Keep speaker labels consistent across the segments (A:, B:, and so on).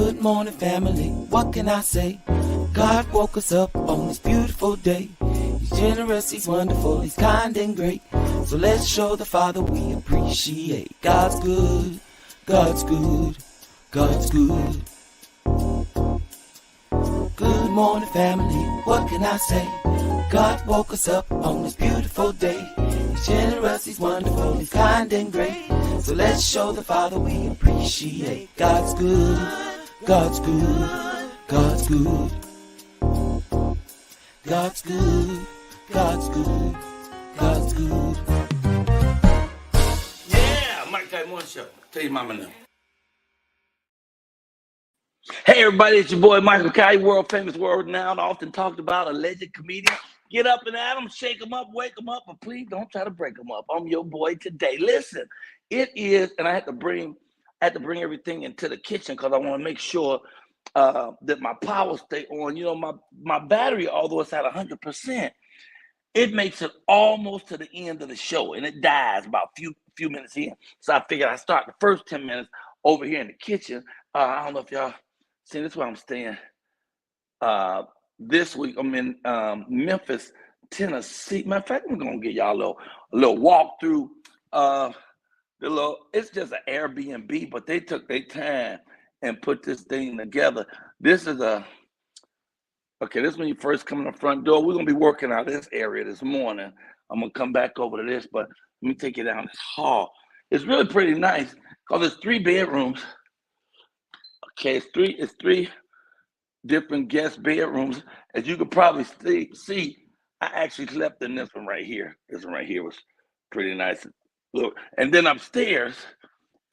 A: Good morning, family. What can I say? God woke us up on this beautiful day. He's generous, he's wonderful, he's kind and great. So let's show the Father we appreciate. God's good, God's good, God's good. Good morning, family. What can I say? God woke us up on this beautiful day. He's generous, he's wonderful, he's kind and great. So let's show the Father we appreciate. God's good, God's good, God's good. God's good, God's good, God's good.
B: Yeah, Mike Type One Show. Tell your mama now. Hey everybody, it's your boy Michael Colyar, world famous, world renowned, often talked about, alleged comedian. Get up and at them, shake them up, wake them up, but please don't try to break them up. I'm your boy today. Listen, it is, and I had to bring everything into the kitchen because I want to make sure that my power stay on. You know, my battery, although it's at 100%, it makes it almost to the end of the show, and it dies about a few minutes in. So I figured I'd start the first 10 minutes over here in the kitchen. I don't know if y'all see, this is where I'm staying. This week I'm in Memphis, Tennessee. Matter of fact, I'm gonna get y'all a little walk through. It's just an Airbnb, but they took their time and put this thing together. This is this is when you first come in the front door. We're gonna be working out this area this morning. I'm gonna come back over to this, but let me take you down this hall. It's really pretty nice because there's 3 bedrooms. Okay, it's three different guest bedrooms. As you could probably see, I actually slept in this one right here. This one right here was pretty nice. Look, and then upstairs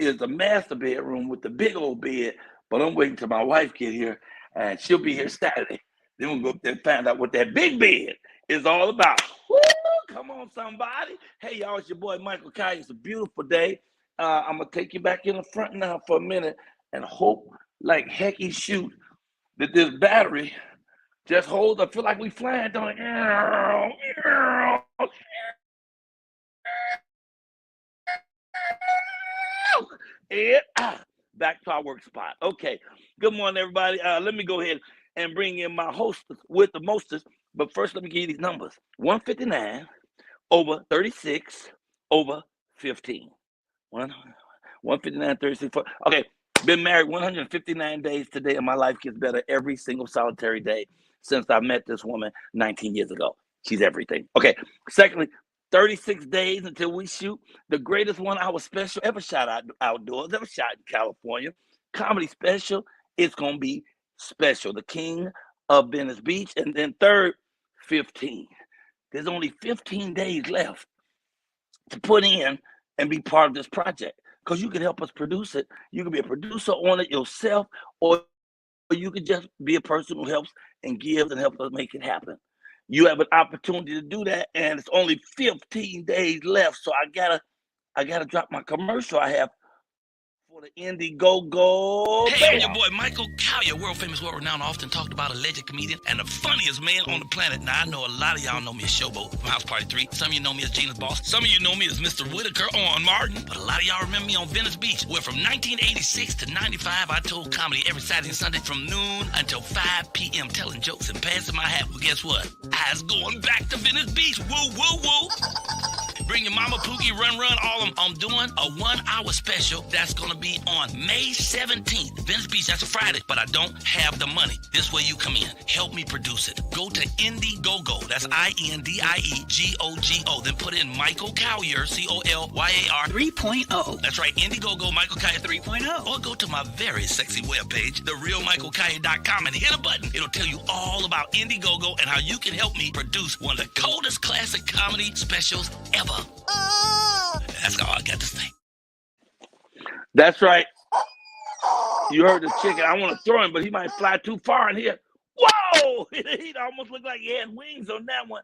B: is the master bedroom with the big old bed. But I'm waiting till my wife get here, and she'll be here Saturday. Then we'll go up there and find out what that big bed is all about. Woo! Come on, somebody. Hey, y'all, it's your boy Michael Colyar. It's a beautiful day. I'm gonna take you back in the front now for a minute and hope like hecky shoot that this battery just holds. I feel like we flying, don't it? And back to our work spot. Okay. Good morning, everybody. Let me go ahead and bring in my hostess with the mostest. But first, let me give you these numbers: 159 over 36 over 15. 159, 36. Okay. Been married 159 days today, and my life gets better every single solitary day since I met this woman 19 years ago. She's everything. Okay. Secondly, 36 days until we shoot the greatest 1-hour special ever shot outdoors, ever shot in California. Comedy special. It's going to be special. The King of Venice Beach. And then third, 15. There's only 15 days left to put in and be part of this project, because you can help us produce it. You can be a producer on it yourself, or you can just be a person who helps and gives and helps us make it happen. You have an opportunity to do that, and it's only 15 days left. So I gotta drop my commercial I have for the Indiegogo.
C: Hey, I'm your boy Michael Colyar, world famous, world renowned, often talked about, alleged comedian, and the funniest man on the planet. Now, I know a lot of y'all know me as Showboat from House Party 3. Some of you know me as Gina's boss. Some of you know me as Mr. Whitaker on Martin. But a lot of y'all remember me on Venice Beach, where from 1986 to 95, I told comedy every Saturday and Sunday from noon until 5 p.m., telling jokes and passing my hat. Well, guess what? I was going back to Venice Beach. Woo, woo, woo. Bring your mama, Pookie, run, all of them. I'm doing a 1-hour special that's going to be on May 17th. Venice Beach, that's a Friday, but I don't have the money. This way you come in. Help me produce it. Go to Indiegogo. That's INDIEGOGO. Then put in Michael Colyar, COLYAR
D: 3.0.
C: That's right, Indiegogo, Michael Colyar 3.0. Or go to my very sexy webpage, therealmichaelcolyar.com, and hit a button. It'll tell you all about Indiegogo and how you can help me produce one of the coldest classic comedy specials ever. That's all I got to say.
B: That's right. You heard the chicken. I want to throw him, but he might fly too far in here. Whoa! He almost looked like he had wings on that one.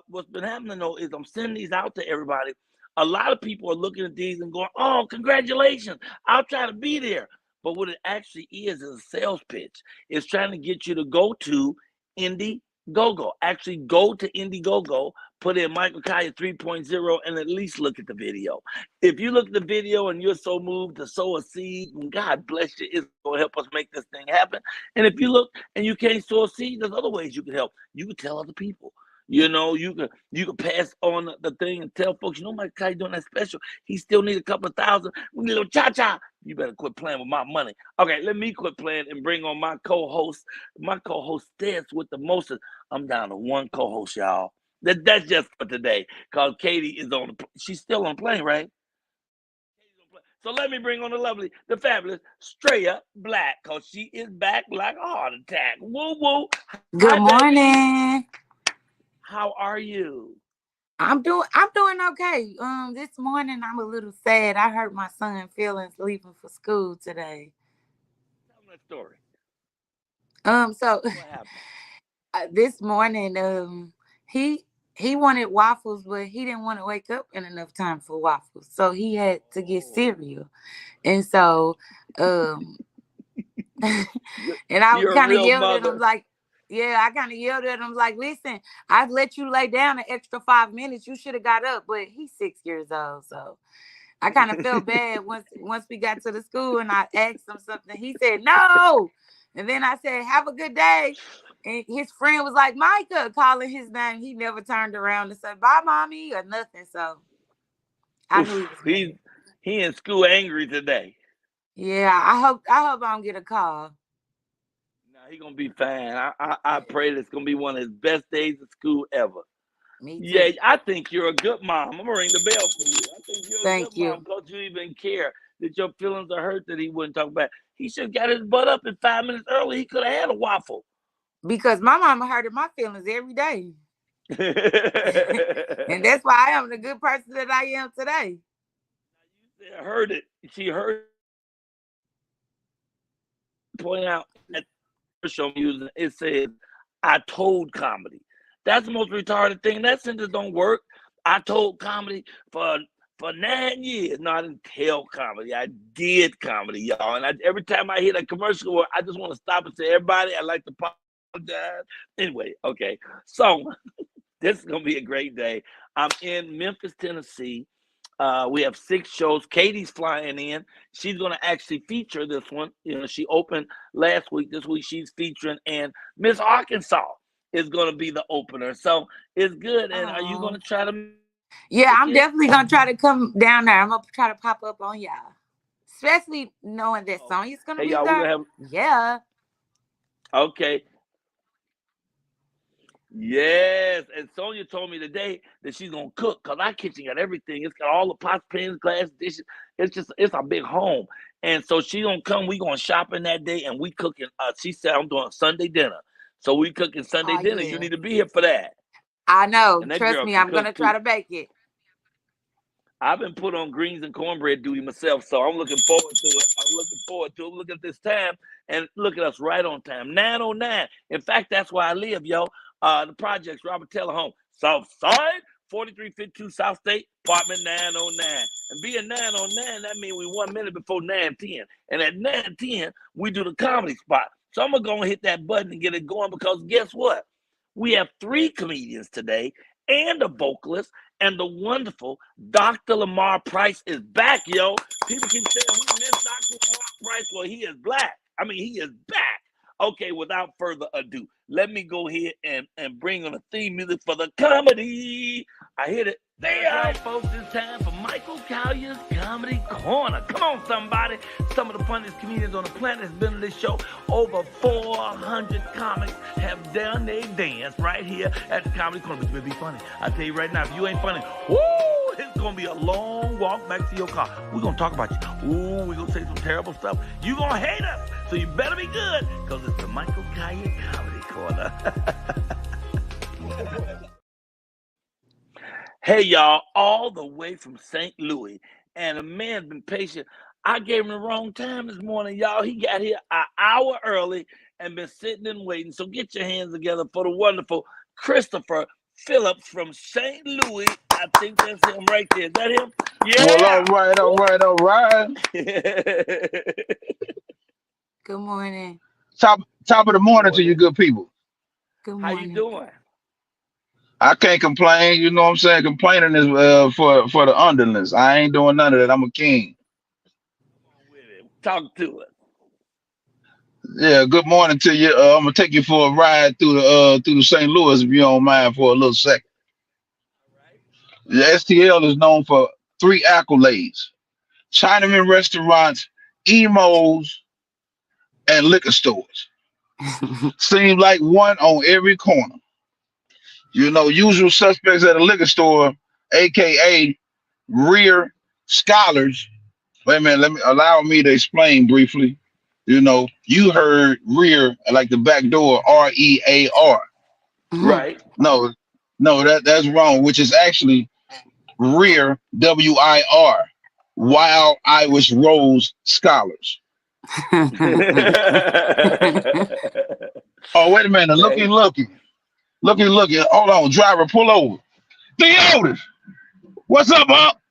B: What's been happening, though, is I'm sending these out to everybody. A lot of people are looking at these and going, oh, congratulations. I'll try to be there. But what it actually is a sales pitch. It's trying to get you to go to Indiegogo. Go. Actually, go to Indiegogo, put in Michael Colyar 3.0, and at least look at the video. If you look at the video and you're so moved to sow a seed, and God bless you, it's going to help us make this thing happen. And if you look and you can't sow a seed, there's other ways you can help. You can tell other people. You know, you can pass on the thing and tell folks, you know, Mike Colyar doing that special. He still needs a couple of thousand. We need a little cha-cha. You better quit playing with my money. Okay, let me quit playing and bring on my co-host. My co-hostess with the mostest. I'm down to one co-host, y'all. That's just for today. Because Katie is on the she's still on the plane, right? So let me bring on the lovely, the fabulous Straya Black, because she is back like a heart attack. Woo woo.
D: Good morning.
B: How are you?
D: I'm doing okay. This morning I'm a little sad. I hurt my son's feelings leaving for school today.
B: Tell me that story.
D: So
B: What happened?
D: This morning, he wanted waffles, but he didn't want to wake up in enough time for waffles, so he had to get cereal. And so, and I kind of yelled at him like. Yeah, I kind of yelled at him like, listen, I've let you lay down an extra 5 minutes. You should have got up, but he's 6 years old. So I kind of felt bad once we got to the school and I asked him something. He said, no. And then I said, have a good day. And his friend was like, Micah, calling his name. He never turned around and said, bye, mommy, or nothing. So I knew
B: he in school angry today.
D: Yeah, I hope I don't get a call.
B: He gonna be fine. I pray that it's gonna be one of his best days of school ever.
D: Me too.
B: Yeah, I think you're a good mom. I'm gonna ring the bell for you. I think you're a good mom because you even care that your feelings are hurt that he wouldn't talk about. He should have got his butt up in 5 minutes early. He could have had a waffle.
D: Because my mama hurted my feelings every day. And that's why I am the good person that I am today.
B: You heard it. She heard point out that show music, it says, I told comedy. That's the most retarded thing. That sentence don't work. I told comedy for 9 years. No, I didn't tell comedy. I did comedy, y'all. And every time I hear that commercial, I just want to stop and say, everybody, I'd like to apologize. Anyway, okay. So this is going to be a great day. I'm in Memphis, Tennessee. We have 6 shows. Katie's flying in. She's going to actually feature this one. You know, she opened last week. This week she's featuring, and Miss Arkansas is going to be the opener. So it's good. And are you going to try to?
D: Yeah, I'm definitely going to try to come down there. I'm going to try to pop up on y'all, especially knowing that Sonya's going to be there. Yeah.
B: Okay. Yes, and Sonya told me today that she's gonna cook because our kitchen got everything. It's got all the pots, pans, glass, dishes. It's a big home, and so she gonna come. We going shopping that day, and we cooking. She said I'm doing Sunday dinner, so we cooking Sunday dinner. Yeah. You need to be here for that.
D: I know. Trust me, I'm gonna try to bake it.
B: I've been put on greens and cornbread duty myself, so I'm looking forward to it. Look at this time, and look at us right on time. 9:09. In fact, that's where I live, yo. The projects, Robert Taylor home, South Side, 4352 South State, apartment 909. And being 909, that means we 1 minute before 9:10. And at 9:10, we do the comedy spot. So I'm going to go and hit that button and get it going because guess what? We have 3 comedians today and a vocalist, and the wonderful Dr. Lamar Price is back, yo. People keep saying we miss Dr. Lamar Price. Well, he is black. I mean, he is back. Okay, without further ado, let me go ahead and bring on the theme music for the comedy. I hit it. There, folks, it's time for Michael Colyar's Comedy Corner. Come on, somebody. Some of the funniest comedians on the planet has been on this show. Over 400 comics have done their dance right here at the Comedy Corner. But you better be funny. I tell you right now, if you ain't funny, woo, it's going to be a long walk back to your car. We're going to talk about you. Ooh, we're going to say some terrible stuff. You're going to hate us. So you better be good because it's the Michael Colyar Comedy Corner. Hey, y'all, all the way from St. Louis. And a man's been patient. I gave him the wrong time this morning, y'all. He got here an hour early and been sitting and waiting. So get your hands together for the wonderful Christopher Phillips from St. Louis. I think that's him right there. Is that him? Yeah.
E: Well, all right.
D: Good morning.
E: Top of the morning to you good people.
D: Good
B: How you
D: morning.
B: doing?
E: I can't complain. You know what I'm saying? Complaining is for the underlings. I ain't doing none of that. I'm a king.
B: With it. Talk to us.
E: Yeah. Good morning to you. I'm gonna take you for a ride through the St. Louis if you don't mind for a little second. The STL is known for three accolades: Chinaman restaurants, emos, and liquor stores. Seems like one on every corner. You know, usual suspects at a liquor store, aka rear scholars. Wait a minute, let me allow me to explain briefly. You know, you heard rear like the back door, REAR.
D: Mhm.
B: Right.
E: No, no, that's wrong, which is actually rear WIR, Wild Irish Rose Scholars. Oh, wait a minute,
B: Okay.
E: looky. Hold on, driver, pull over. Theodis, what's up, Up?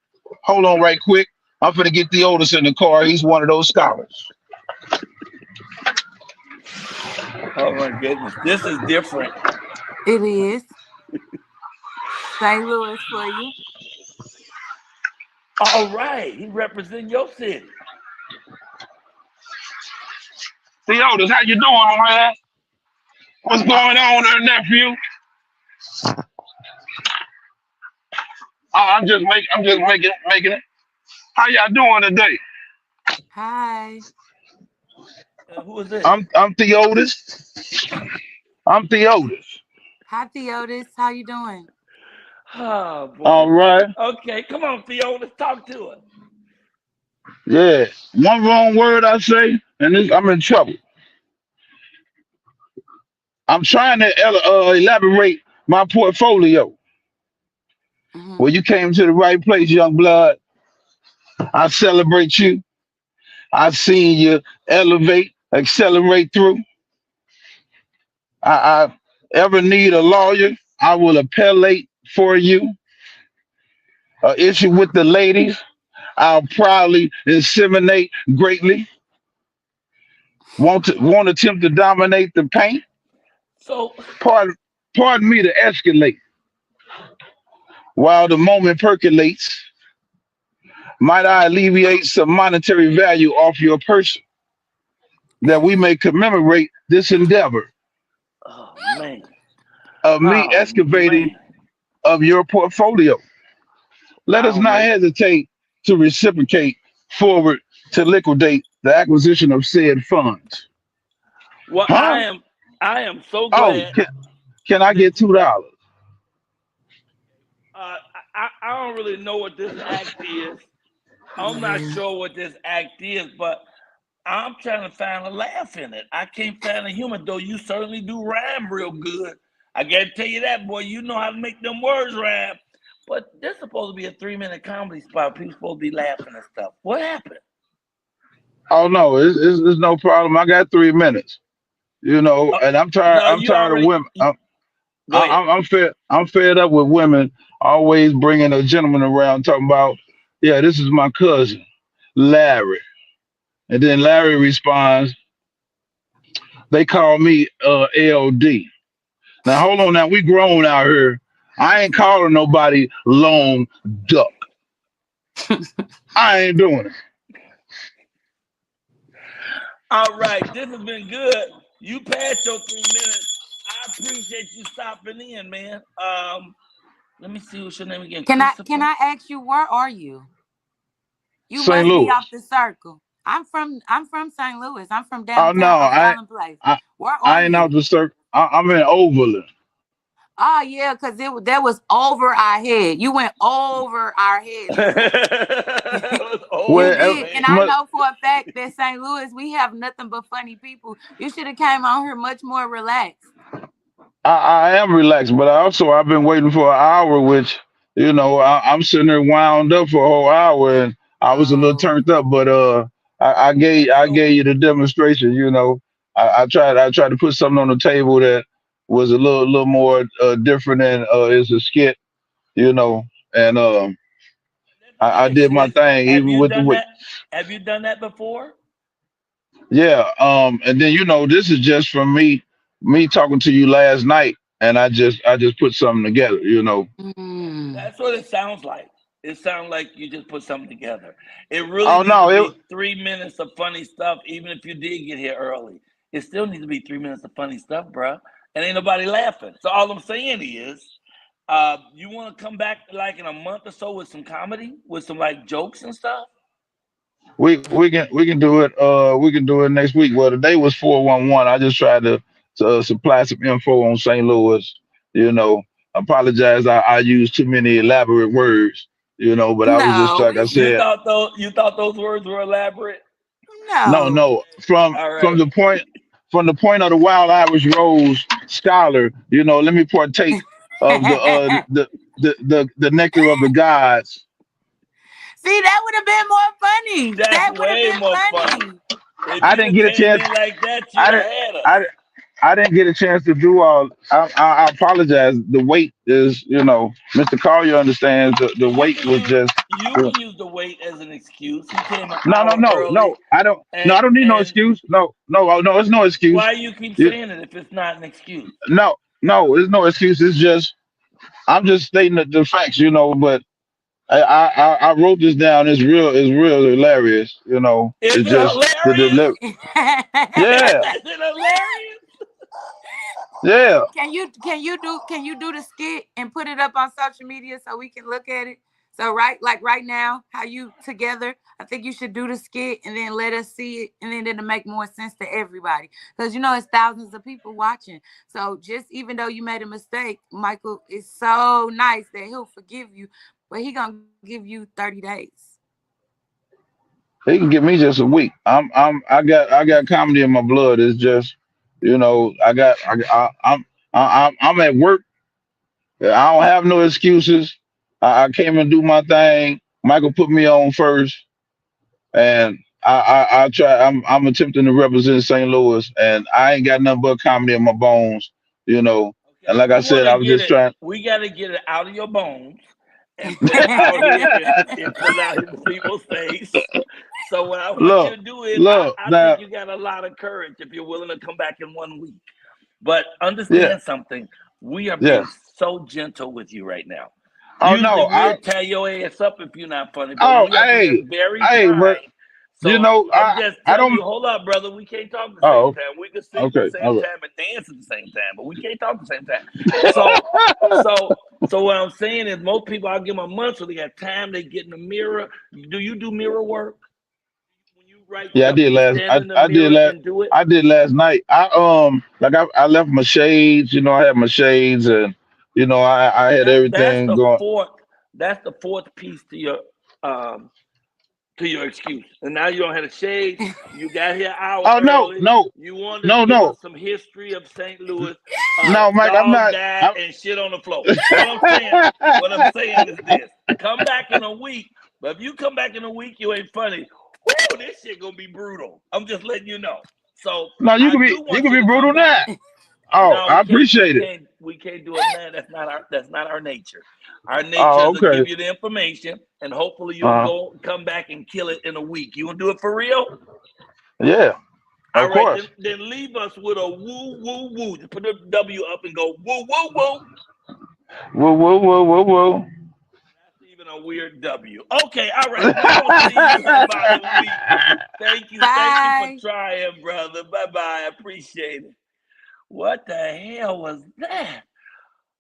E: Hold on right quick. I'm finna get Theodis in the car. He's one of those scholars.
B: Oh my goodness. This is different.
D: It is St. Louis for you.
B: All right. He represents your city.
E: Theodis, how you doing, man? What's going on there, nephew? I'm just making it. How y'all doing today?
D: Hi.
B: Who is this?
E: I'm Theodis. I'm Theodis.
D: Hi, Theodis. How you doing?
B: Oh boy.
E: All right.
B: Okay, come on, Theo. Let's talk to us.
E: Yeah. One wrong word I say, and I'm in trouble. I'm trying to elaborate my portfolio.
D: Hmm.
E: Well, you came to the right place, young blood. I celebrate you. I've seen you elevate, accelerate through. I ever need a lawyer, I will appellate for you. Issue with the ladies, I'll proudly inseminate greatly. Won't attempt to dominate the paint.
B: So,
E: Pardon, pardon me to escalate. While the moment percolates, might I alleviate some monetary value off your person that we may commemorate this endeavor
B: oh man.
E: of me
B: Oh
E: excavating
B: man.
E: of your portfolio. Let us
B: I'll
E: not
B: make
E: hesitate to reciprocate forward to liquidate the acquisition of said funds.
B: well,
E: Huh?
B: I am so
E: Oh,
B: glad
E: can I
B: that
E: get $2?
B: uh I don't really know what this act is. I'm not
D: Yeah.
B: sure what this act is, but I'm trying to find a laugh in it. I can't find a humor, though you certainly do rhyme real good. I gotta tell you that, boy. You know how to make them words rhyme. But this supposed to be a 3-minute comedy spot. People supposed to be laughing and stuff. What happened?
E: Oh no, it's no problem. I got 3 minutes. You know,
B: Uh,
E: and I'm tired.
B: no,
E: I'm
B: you
E: tired of
B: already.
E: women.
B: Go ahead.
E: I'm fed up with women always bringing a gentleman around talking about, yeah, this is my cousin, Larry, and then Larry responds, they call me LD. Now hold on, now we grown out here. I ain't calling nobody lone duck. I ain't doing it.
B: All right, this has been good. You passed your 3 minutes. I appreciate you stopping in, man. Let me see what's your name again,
D: Can
B: Christopher.
D: I ask you, where are you? You
E: St.
D: must be
E: Louis.
D: off the circle. I'm from St. Louis. I'm from
E: Oh no,
D: downtown off Allen Place.
E: I,
D: Where are
E: I ain't out
D: you?
E: the circle. I'm in Overland.
D: Oh yeah, because that was over our head. You went over our head.
B: It was
D: You
E: Where
B: over,
D: did. And
B: man.
D: I know for a fact that St. Louis, we have nothing but funny people. You should have came on here much more relaxed.
E: I am relaxed, but I've been waiting for an hour, which I'm sitting there wound up for a whole hour, and I was a little
D: Oh,
E: turned up. But I
B: So
E: gave you the demonstration. I tried to put something on the table that was a little more different than it's a skit, you know, and
B: let me
E: I
B: ask
E: did
B: you
E: my
B: this.
E: thing
B: Have
E: even
B: you
E: with the
B: done
E: weight.
B: that? Have you done that before?
E: Yeah, and then this is just from me me talking to you last night, and I just put something together.
B: That's what it sounds like. It sounds like you just put something together. It really
E: Oh
B: needs to
E: no,
B: be 3 minutes of funny stuff, even if you did get here early. It still needs to be 3 minutes of funny stuff, bro. And ain't nobody laughing. So all I'm saying is, you want to come back like in a month or so with some comedy, with some like jokes and stuff?
E: we can do it. We can do it next week. Well, today was 411. I just tried to supply some info on St. Louis. You know, apologize. I used too many elaborate words. But I was just
D: No,
E: like I
B: You
E: said.
B: thought those words were elaborate?
E: No,
D: no.
E: no. From
B: All
E: from
B: right.
E: the point from the point of the Wild Irish Rose scholar. Let me partake of the nectar of the gods.
D: See, that would have been more funny.
B: That's
D: That would have
B: way
D: been
B: more funny.
D: funny.
B: If
E: I
B: you'd
E: didn't
B: have
E: get a
B: came
E: chance.
B: in like that, you'd
E: I
B: have
E: didn't.
B: had us.
E: I didn't get a chance to do all. I apologize. The wait is, Mr. Collier understands. The
B: You
E: wait
B: can
E: was
B: use
E: just.
B: you can use the wait as an excuse. He came an
E: No, no,
B: hour
E: no,
B: early,
E: no. I don't. No,
B: and
E: I don't need no
B: and
E: excuse. No, no, no. It's no excuse.
B: why you keep
E: You,
B: saying it if it's not an excuse?
E: no, no. It's no excuse. It's just I'm just stating the facts. But I wrote this down. It's real hilarious.
B: Is
E: It's
B: it
E: just the
B: hilarious?
E: deliver. Yeah,
B: Is it hilarious?
E: yeah.
D: Can you do the skit and put it up on social media so we can look at it? So right now, how you together, I think you should do the skit and then let us see it, and then it'll make more sense to everybody. Because it's thousands of people watching. So just even though you made a mistake, Michael is so nice that he'll forgive you, but he gonna give you 30 days.
E: He can give me just a week. I got comedy in my blood. It's just, I'm at work. I don't have no excuses. I came and do my thing. Michael put me on first, and I try. I'm attempting to represent St. Louis, and I ain't got nothing but comedy in my bones. You know, and
B: Okay,
E: like I said, I was just trying.
B: we gotta get it out of your bones and put it out here and put it out in people's face. So what I want you
E: Look,
B: to do is,
E: look
B: I
E: now.
B: think you got a lot of courage if you're willing to come back in 1 week. But
E: Yeah,
B: understand something, we are
E: yeah.
B: being so gentle with you right now.
E: Oh
B: Usually
E: no,
B: we'll tear your ass up if you're not funny, but
E: oh
B: we are being very
E: but
B: kind. So I'm just
E: I
B: telling
E: don't.
B: you, hold up, brother. We can't talk at the same
E: Oh,
B: time. We can sing at the
E: okay,
B: same
E: all right.
B: time and dance at the same time, but we can't talk at the same time. So, so what I'm saying is, most people, I'll give them a month so they got time. They get in the mirror. Do you do mirror work? When you write
E: Yeah, I
B: stuff,
E: did
B: you
E: last.
B: stand in the
E: I did
B: mirror
E: last.
B: and do it.
E: I did last night. I left my shades. I had my shades, and I had
B: That's
E: everything
B: the
E: going.
B: fourth. That's the fourth piece um to your excuse. And now you don't have a shade. You got here an hour
E: Oh no,
B: early.
E: no,
B: You wanted to
E: no,
B: give
E: no,
B: us some history of St. Louis.
E: no, Mike. I'm
B: Dog
E: not.
B: died and shit on the floor. What I'm saying is this: come back in a week. But if you come back in a week, you ain't funny. Whoo, this shit gonna be brutal. I'm just letting you know. So
E: No,
B: I do
E: you
B: want
E: can
B: you
E: be
B: to come
E: brutal
B: back.
E: now. Oh,
B: No,
E: I appreciate it.
B: we can't do it now. That's not our nature. Our nature
E: Oh,
B: is to
E: okay.
B: give you the information, and hopefully you'll
E: Uh,
B: come back and kill it in a week. You wanna do it for real?
E: yeah,
B: All
E: of
B: right,
E: course.
B: then leave us with a woo woo woo. Just put the W up and go woo woo woo.
E: Whoa, whoa, whoa, whoa, whoa.
B: That's even a weird W. Okay, all right. We're gonna see you in about a week. Thank you for
D: Bye.
B: trying, brother. Bye bye. I appreciate it. What the hell was that?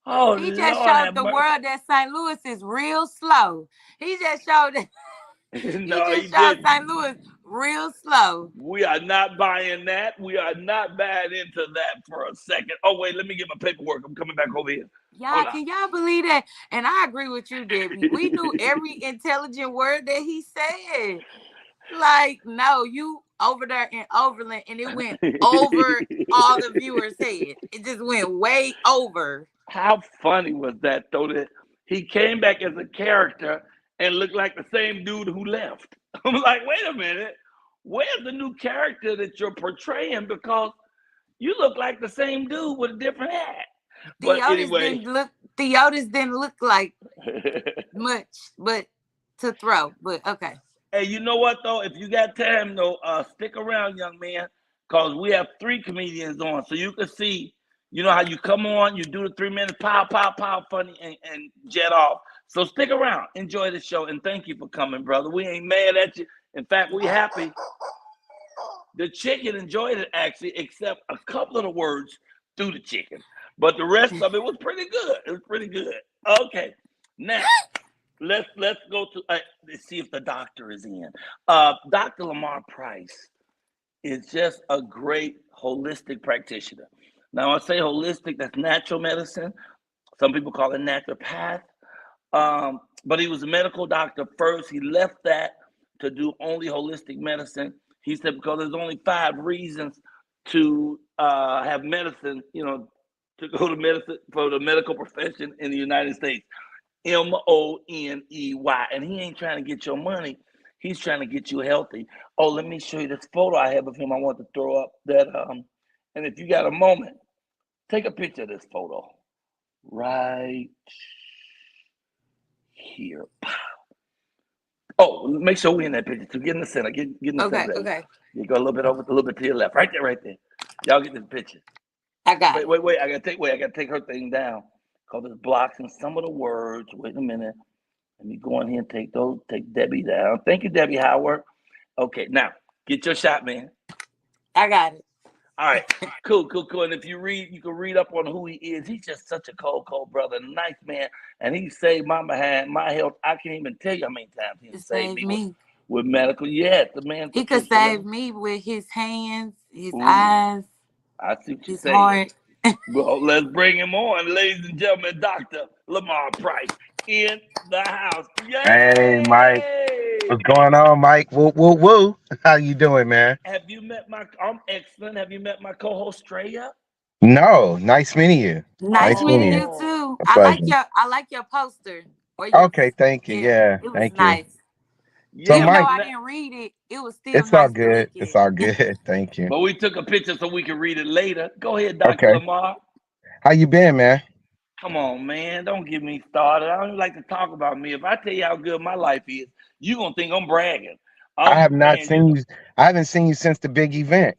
B: Oh
D: He just
B: Lord
D: showed
B: have
D: the
B: mercy.
D: world that St. Louis is real slow. He just showed that. He
B: No, he
D: just showed
B: didn't.
D: St. Louis real slow.
B: We are not buying that. We are not buying into that for a second. Oh, wait, let me get my paperwork. I'm coming back over here.
D: Y'all,
B: Hold on.
D: can y'all believe that? And I agree with you, Debbie. We knew every intelligent word that he said. Like, no, you over there in Overland, and it went over all the viewers' head. It just went way over.
B: How funny was that, though, that he came back as a character and looked like the same dude who left? I'm like, wait a minute. Where's the new character that you're portraying? Because you look like the same dude with a different hat. But anyway.
D: Theotis didn't look like much, but to throw. But okay.
B: Hey, you know what though? If you got time though, stick around, young man, because we have 3 comedians on, so you can see. You know how you come on, you do the 3 minutes, pow, pow, pow, funny, and jet off. So stick around, enjoy the show, and thank you for coming, brother. We ain't mad at you. In fact, we happy. The chicken enjoyed it actually, except a couple of the words through the chicken, but the rest of it was pretty good. It was pretty good. Okay, now let's go to let's see if the doctor is in. Dr. Lamar Price is just a great holistic practitioner. Now I say holistic, that's natural medicine. Some people call it naturopath. But he was a medical doctor first. He left that to do only holistic medicine. He said because there's only 5 reasons to have medicine, to go to medicine for the medical profession in the United States. MONEY. And he ain't trying to get your money. He's trying to get you healthy. Oh, let me show you this photo I have of him. I want to throw up that. And if you got a moment, take a picture of this photo right here. Oh, make sure we're in that picture. So get in the center. Get in the center.
D: Okay.
B: You go a little bit over, a little bit to your left. Right there. Y'all get this picture.
D: I got it.
B: Wait. I gotta take her thing down. Because it's blocking some of the words. Wait a minute. Let me go in here and take Debbie down. Thank you, Debbie Howard. Okay, now get your shot, man.
D: I got it.
B: All right, cool. And if you read, you can read up on who he is. He's just such a cold brother, nice man, and he saved my health. I can't even tell you how many times he saved me with medical. Yeah, the man.
D: He could save me with his hands, his eyes.
B: I see what you're
D: his
B: saying.
D: Heart.
B: Well, let's bring him on, ladies and gentlemen. Dr. Lamar Price in the house. Yay!
F: Hey, Mike. What's going on, Mike? Woo. How you doing, man?
B: Have you met I'm excellent. Have you met my co-host Straya?
F: No. Nice meeting you.
D: Nice meeting you too. I like your poster.
F: Okay, thank you. Yeah,
D: it was
F: thank
D: nice.
F: You. So,
D: even
F: Mike,
D: though I didn't read it, it was still
F: it's
D: nice
F: all good. It's all good. Thank you.
B: But we took a picture so we can read it later. Go ahead, Dr. Lamar.
F: How you been, man?
B: Come on, man. Don't get me started. I don't even like to talk about me. If I tell you how good my life is, you're going to think I'm bragging.
F: I have not seen you. I haven't seen you since the big event.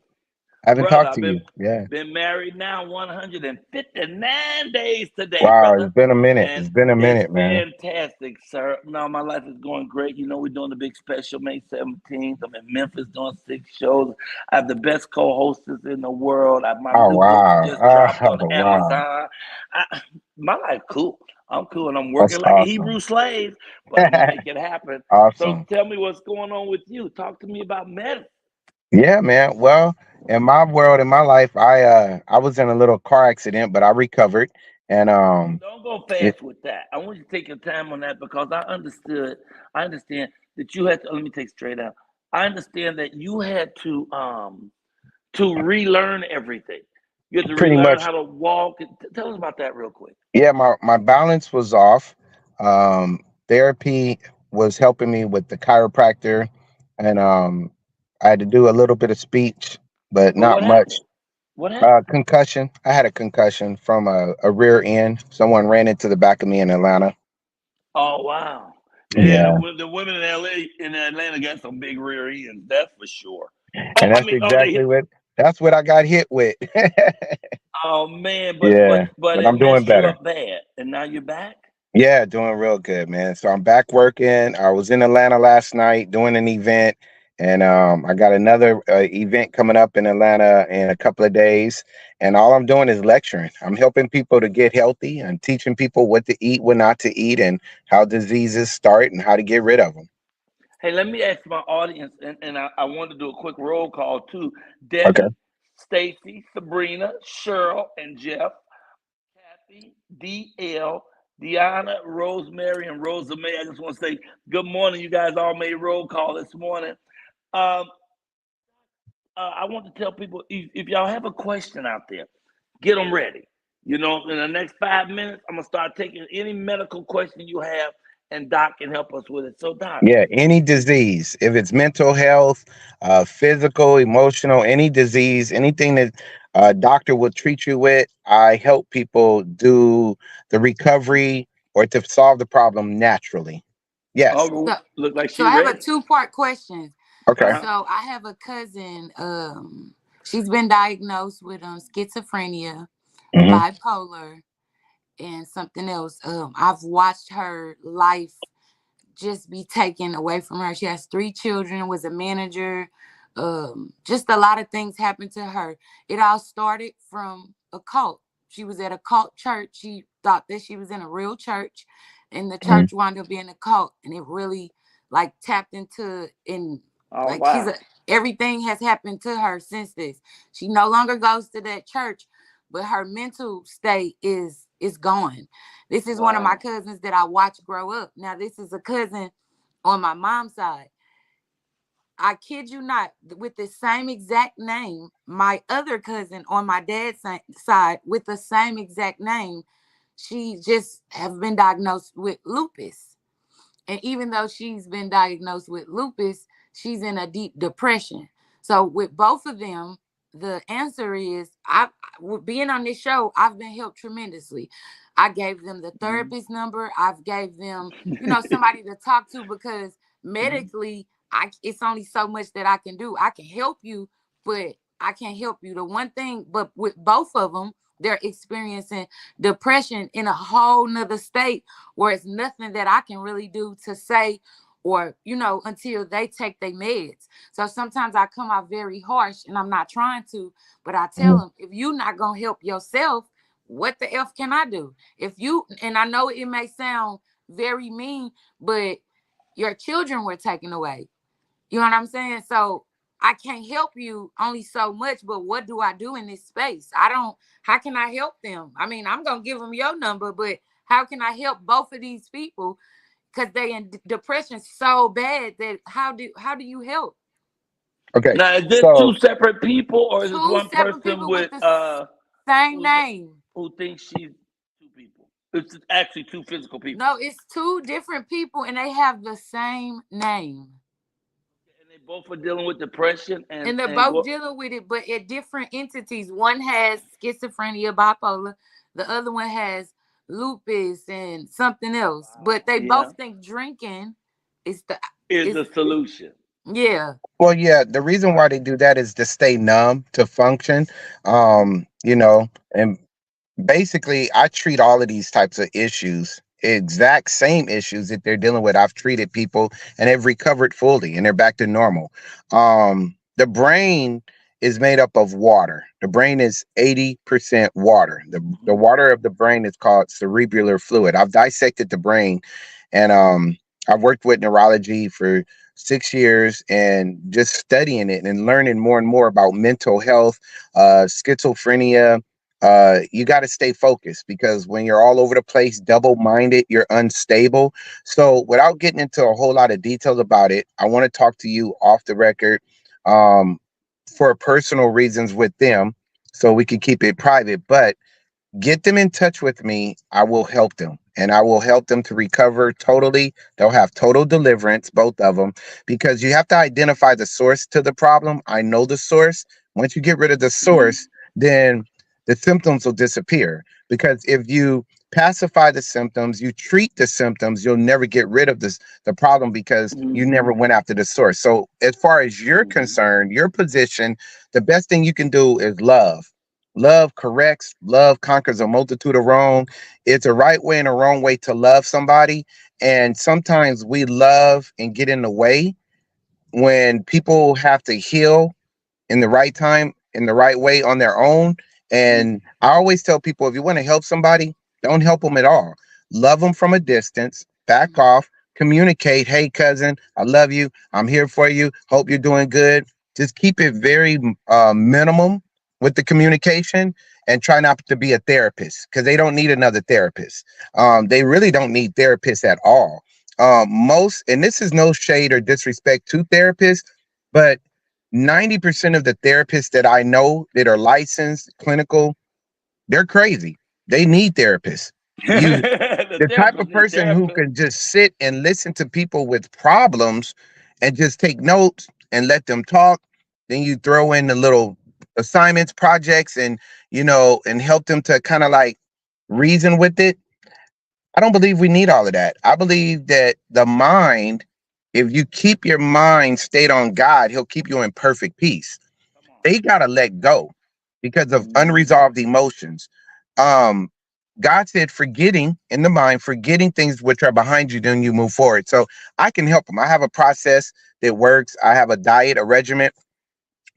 F: I haven't talked to you. Yeah.
B: Been married now 159 days today.
F: Wow,
B: brother.
F: It's been a minute.
B: And
F: it's been a minute, man.
B: Fantastic, sir. No, my life is going great. We're doing the big special May 17th. I'm in Memphis doing 6 shows. I have the best co-hostess in the world. My new book just dropped on Amazon. My life cool. I'm cool and I'm working like a Hebrew slave, but I'm gonna make it happen.
F: Awesome.
B: So tell me what's going on with you. Talk to me about medicine.
F: Yeah, man. Well, in my world, in my life, I was in a little car accident, but I recovered. And
B: don't go fast with that. I want you to take your time on that because I understand that you had to. Let me take straight out. I understand that you had to relearn everything. You had to relearn how to walk. Tell us about that real quick.
F: Yeah, my balance was off. Therapy was helping me with the chiropractor, and I had to do a little bit of speech, but not much.
B: What happened?
F: Concussion. I had a concussion from a rear end. Someone ran into the back of me in Atlanta.
B: Oh, wow. Yeah. The women in LA, in Atlanta got some big rear ends. That's for sure.
F: And that's what I got hit with.
B: Oh, man. But
F: I'm doing better.
B: You up bad. And now you're back?
F: Yeah, doing real good, man. So I'm back working. I was in Atlanta last night doing an event. And I got another event coming up in Atlanta in a couple of days. And all I'm doing is lecturing. I'm helping people to get healthy and teaching people what to eat, what not to eat, and how diseases start and how to get rid of them.
B: Hey, let me ask my audience, and I want to do a quick roll call too. Debbie, Stacy, Sabrina, Cheryl, and Jeff, Kathy, DL, Deanna, Rosemary, and Rosa May. I just want to say good morning. You guys all made roll call this morning. I want to tell people, if y'all have a question out there, get them ready. In the next 5 minutes, I'm going to start taking any medical question you have, and Doc can help us with it. So, Doc.
F: Yeah, any disease, if it's mental health, physical, emotional, any disease, anything that a doctor will treat you with, I help people do the recovery or to solve the problem naturally. Yes.
B: Oh, look like
D: so I have a 2-part question.
F: Okay.
D: So I have a cousin. She's been diagnosed with schizophrenia,
F: Hmm.
D: bipolar, and something else. I've watched her life just be taken away from her. She has 3 children, was a manager. Just a lot of things happened to her. It all started from a cult. She was at a cult church. She thought that she was in a real church, and the
F: Hmm.
D: church wound up being a cult. And it really like tapped into in
B: Oh
D: like she's
B: wow.
D: a everything has happened to her since this. She no longer goes to that church, but her mental state is gone. This is one of my
B: Wow.
D: cousins that I watched grow up. Now, this is a cousin on my mom's side. I kid you not, with the same exact name, my other cousin on my dad's side with the same exact name, she just have been diagnosed with lupus. And even though she's been diagnosed with lupus, she's in a deep depression. So with both of them, the answer is with being on this show, I've been helped tremendously. I gave them the
B: Mhm.
D: therapist number. I've gave them, somebody to talk to because
B: Mhm.
D: medically, it's only so much that I can do. I can help you, but I can't help you. The one thing, but with both of them, they're experiencing depression in a whole nother state where it's nothing that I can really do to say or, until they take their meds. So sometimes I come out very harsh and I'm not trying to, but I tell them, if you're not going to help yourself, what the F can I do? And I know it may sound very mean, but your children were taken away. You know what I'm saying? So I can't help you only so much, but what do I do in this space? How can I help them? I mean, I'm going to give them your number, but how can I help both of these people? Because they in depression so bad that how do you help?
F: Okay,
B: Now, is this two
F: so
B: separate people, or is this
D: Two
B: one
D: separate
B: person
D: people with
B: with
D: the same
B: who's
D: name.
B: who thinks she's two people? It's actually two physical people,
D: No, it's two different people and they have the same name.
B: and they both are dealing with depression
D: And they're
B: and
D: both
B: go.
D: dealing with it, but at different entities. One has schizophrenia, bipolar. The other one has lupus and something else. But
B: Wow.
D: they
B: Yeah,
D: both think drinking is the
B: is
D: is
B: the solution.
D: yeah.
F: well, yeah, the reason why they do that is to stay numb, to function. And basically I treat all of these types of issues, exact same issues that they're dealing with. I've treated people and they've recovered fully and they're back to normal. The brain is made up of water. The brain is 80% water. The
B: Mhm.
F: water of the brain is called cerebral fluid. I've dissected the brain, and I've worked with neurology for 6 years and just studying it and learning more and more about mental health, schizophrenia. You got to stay focused because when you're all over the place, double minded, you're unstable. So, without getting into a whole lot of details about it, I want to talk to you off the record, um, for personal reasons with them so we can keep it private. But get them in touch with me. I will help them and I will help them to recover totally. They'll have total deliverance, both of them, because you have to identify the source to the problem. I know the source. Once you get rid of the
B: Mhm.
F: source, then the symptoms will disappear. Because if you pacify the symptoms, you treat the symptoms, you'll never get rid of the problem because you never
B: Mhm.
F: went after the source. So as far as you're
B: Mhm.
F: concerned, your position, the best thing you can do is love. Love corrects, love conquers a multitude of wrong. It's a right way and a wrong way to love somebody. And sometimes we love and get in the way when people have to heal in the right time, in the right way on their own.
B: Mhm.
F: And I always tell people if you want to help somebody, don't help them at all. Love them from a distance, back
D: Mhm.
F: off, communicate. Hey, cousin, I love you. I'm here for you. Hope you're doing good. Just keep it very minimum with the communication and try not to be a therapist because they don't need another therapist. They really don't need therapists at all. And this is no shade or disrespect to therapists, but 90% of the therapists that I know that are licensed, clinical, they're crazy. They need therapists. You,
B: The
F: the type
B: therapist
F: of
B: need
F: person who
B: therapist.
F: can just sit and listen to people with problems and just take notes and let them talk. Then you throw in the little assignments, projects, and help them to kind of like reason with it. I don't believe we need all of that. I believe that the mind, if you keep your mind stayed on God, He'll keep you in perfect peace.
B: Come on.
F: They gotta let go because of
B: Mm.
F: unresolved emotions. Um, God said, forgetting in the mind, forgetting things which are behind you, then you move forward. So I can help them. I have a process that works. I have a diet, a regimen.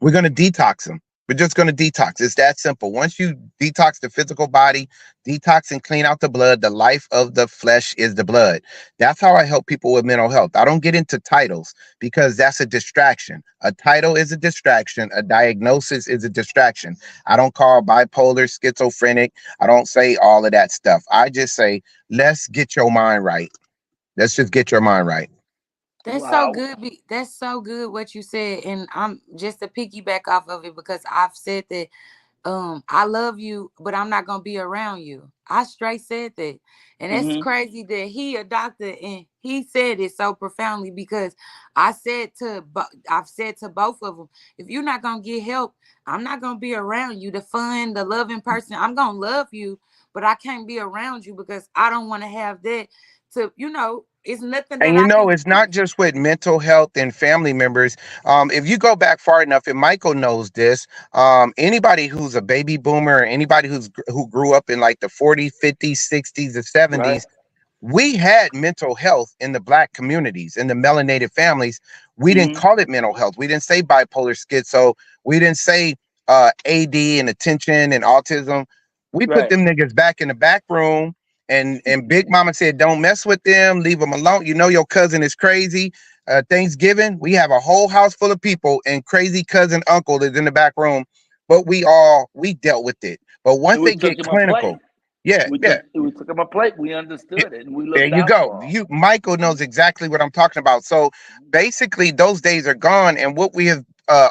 F: We're going to detox them. We're just going to detox. It's that simple. Once you detox the physical body, detox and clean out the blood, the life of the flesh is the blood. That's how I help people with mental health. I don't get into titles because that's a distraction. A title is a distraction. A diagnosis is a distraction. I don't call bipolar, schizophrenic. I don't say all of that stuff. I just say, let's get your mind right. Let's just get your mind right.
D: That's so
B: Wow.
D: good. That's so good what you said, and I'm just to piggyback off of it because I've said that I love you, but I'm not gonna be around you. I straight said that. And that's
B: Hmm.
D: crazy that he a doctor and he said it so profoundly because I've said to both of them, if you're not gonna get help, I'm not gonna be around you. The fun, the loving person, I'm gonna love you, but I can't be around you because I don't want to have that it's nothing that
F: And
D: I can
F: it's
D: do.
F: not just with mental health and family members. If you go back far enough, and Michael knows this, anybody who's a baby boomer or anybody who grew up in like the 40s, 50s, 60s, and
B: Right.
F: 70s, we had mental health in the Black communities, in the melanated families. We didn't
B: Hmm.
F: call it mental health. We didn't say bipolar schizo. We didn't say AD and attention and autism. We put
B: Right.
F: them niggas back in the back room, and Big Mama said, "Don't mess with them. Leave them alone. You know your cousin is crazy." Thanksgiving, we have a whole house full of people, and crazy cousin uncle is in the back room. But we dealt with it. But once
B: And we
F: they
B: took
F: get
B: him a plate.
F: clinical, yeah, yeah.
B: We took him a plate. We understood it, and we
F: There
B: looked
F: you
B: out
F: go.
B: for
F: You Michael knows exactly what I'm talking about. So basically those days are gone, and what we have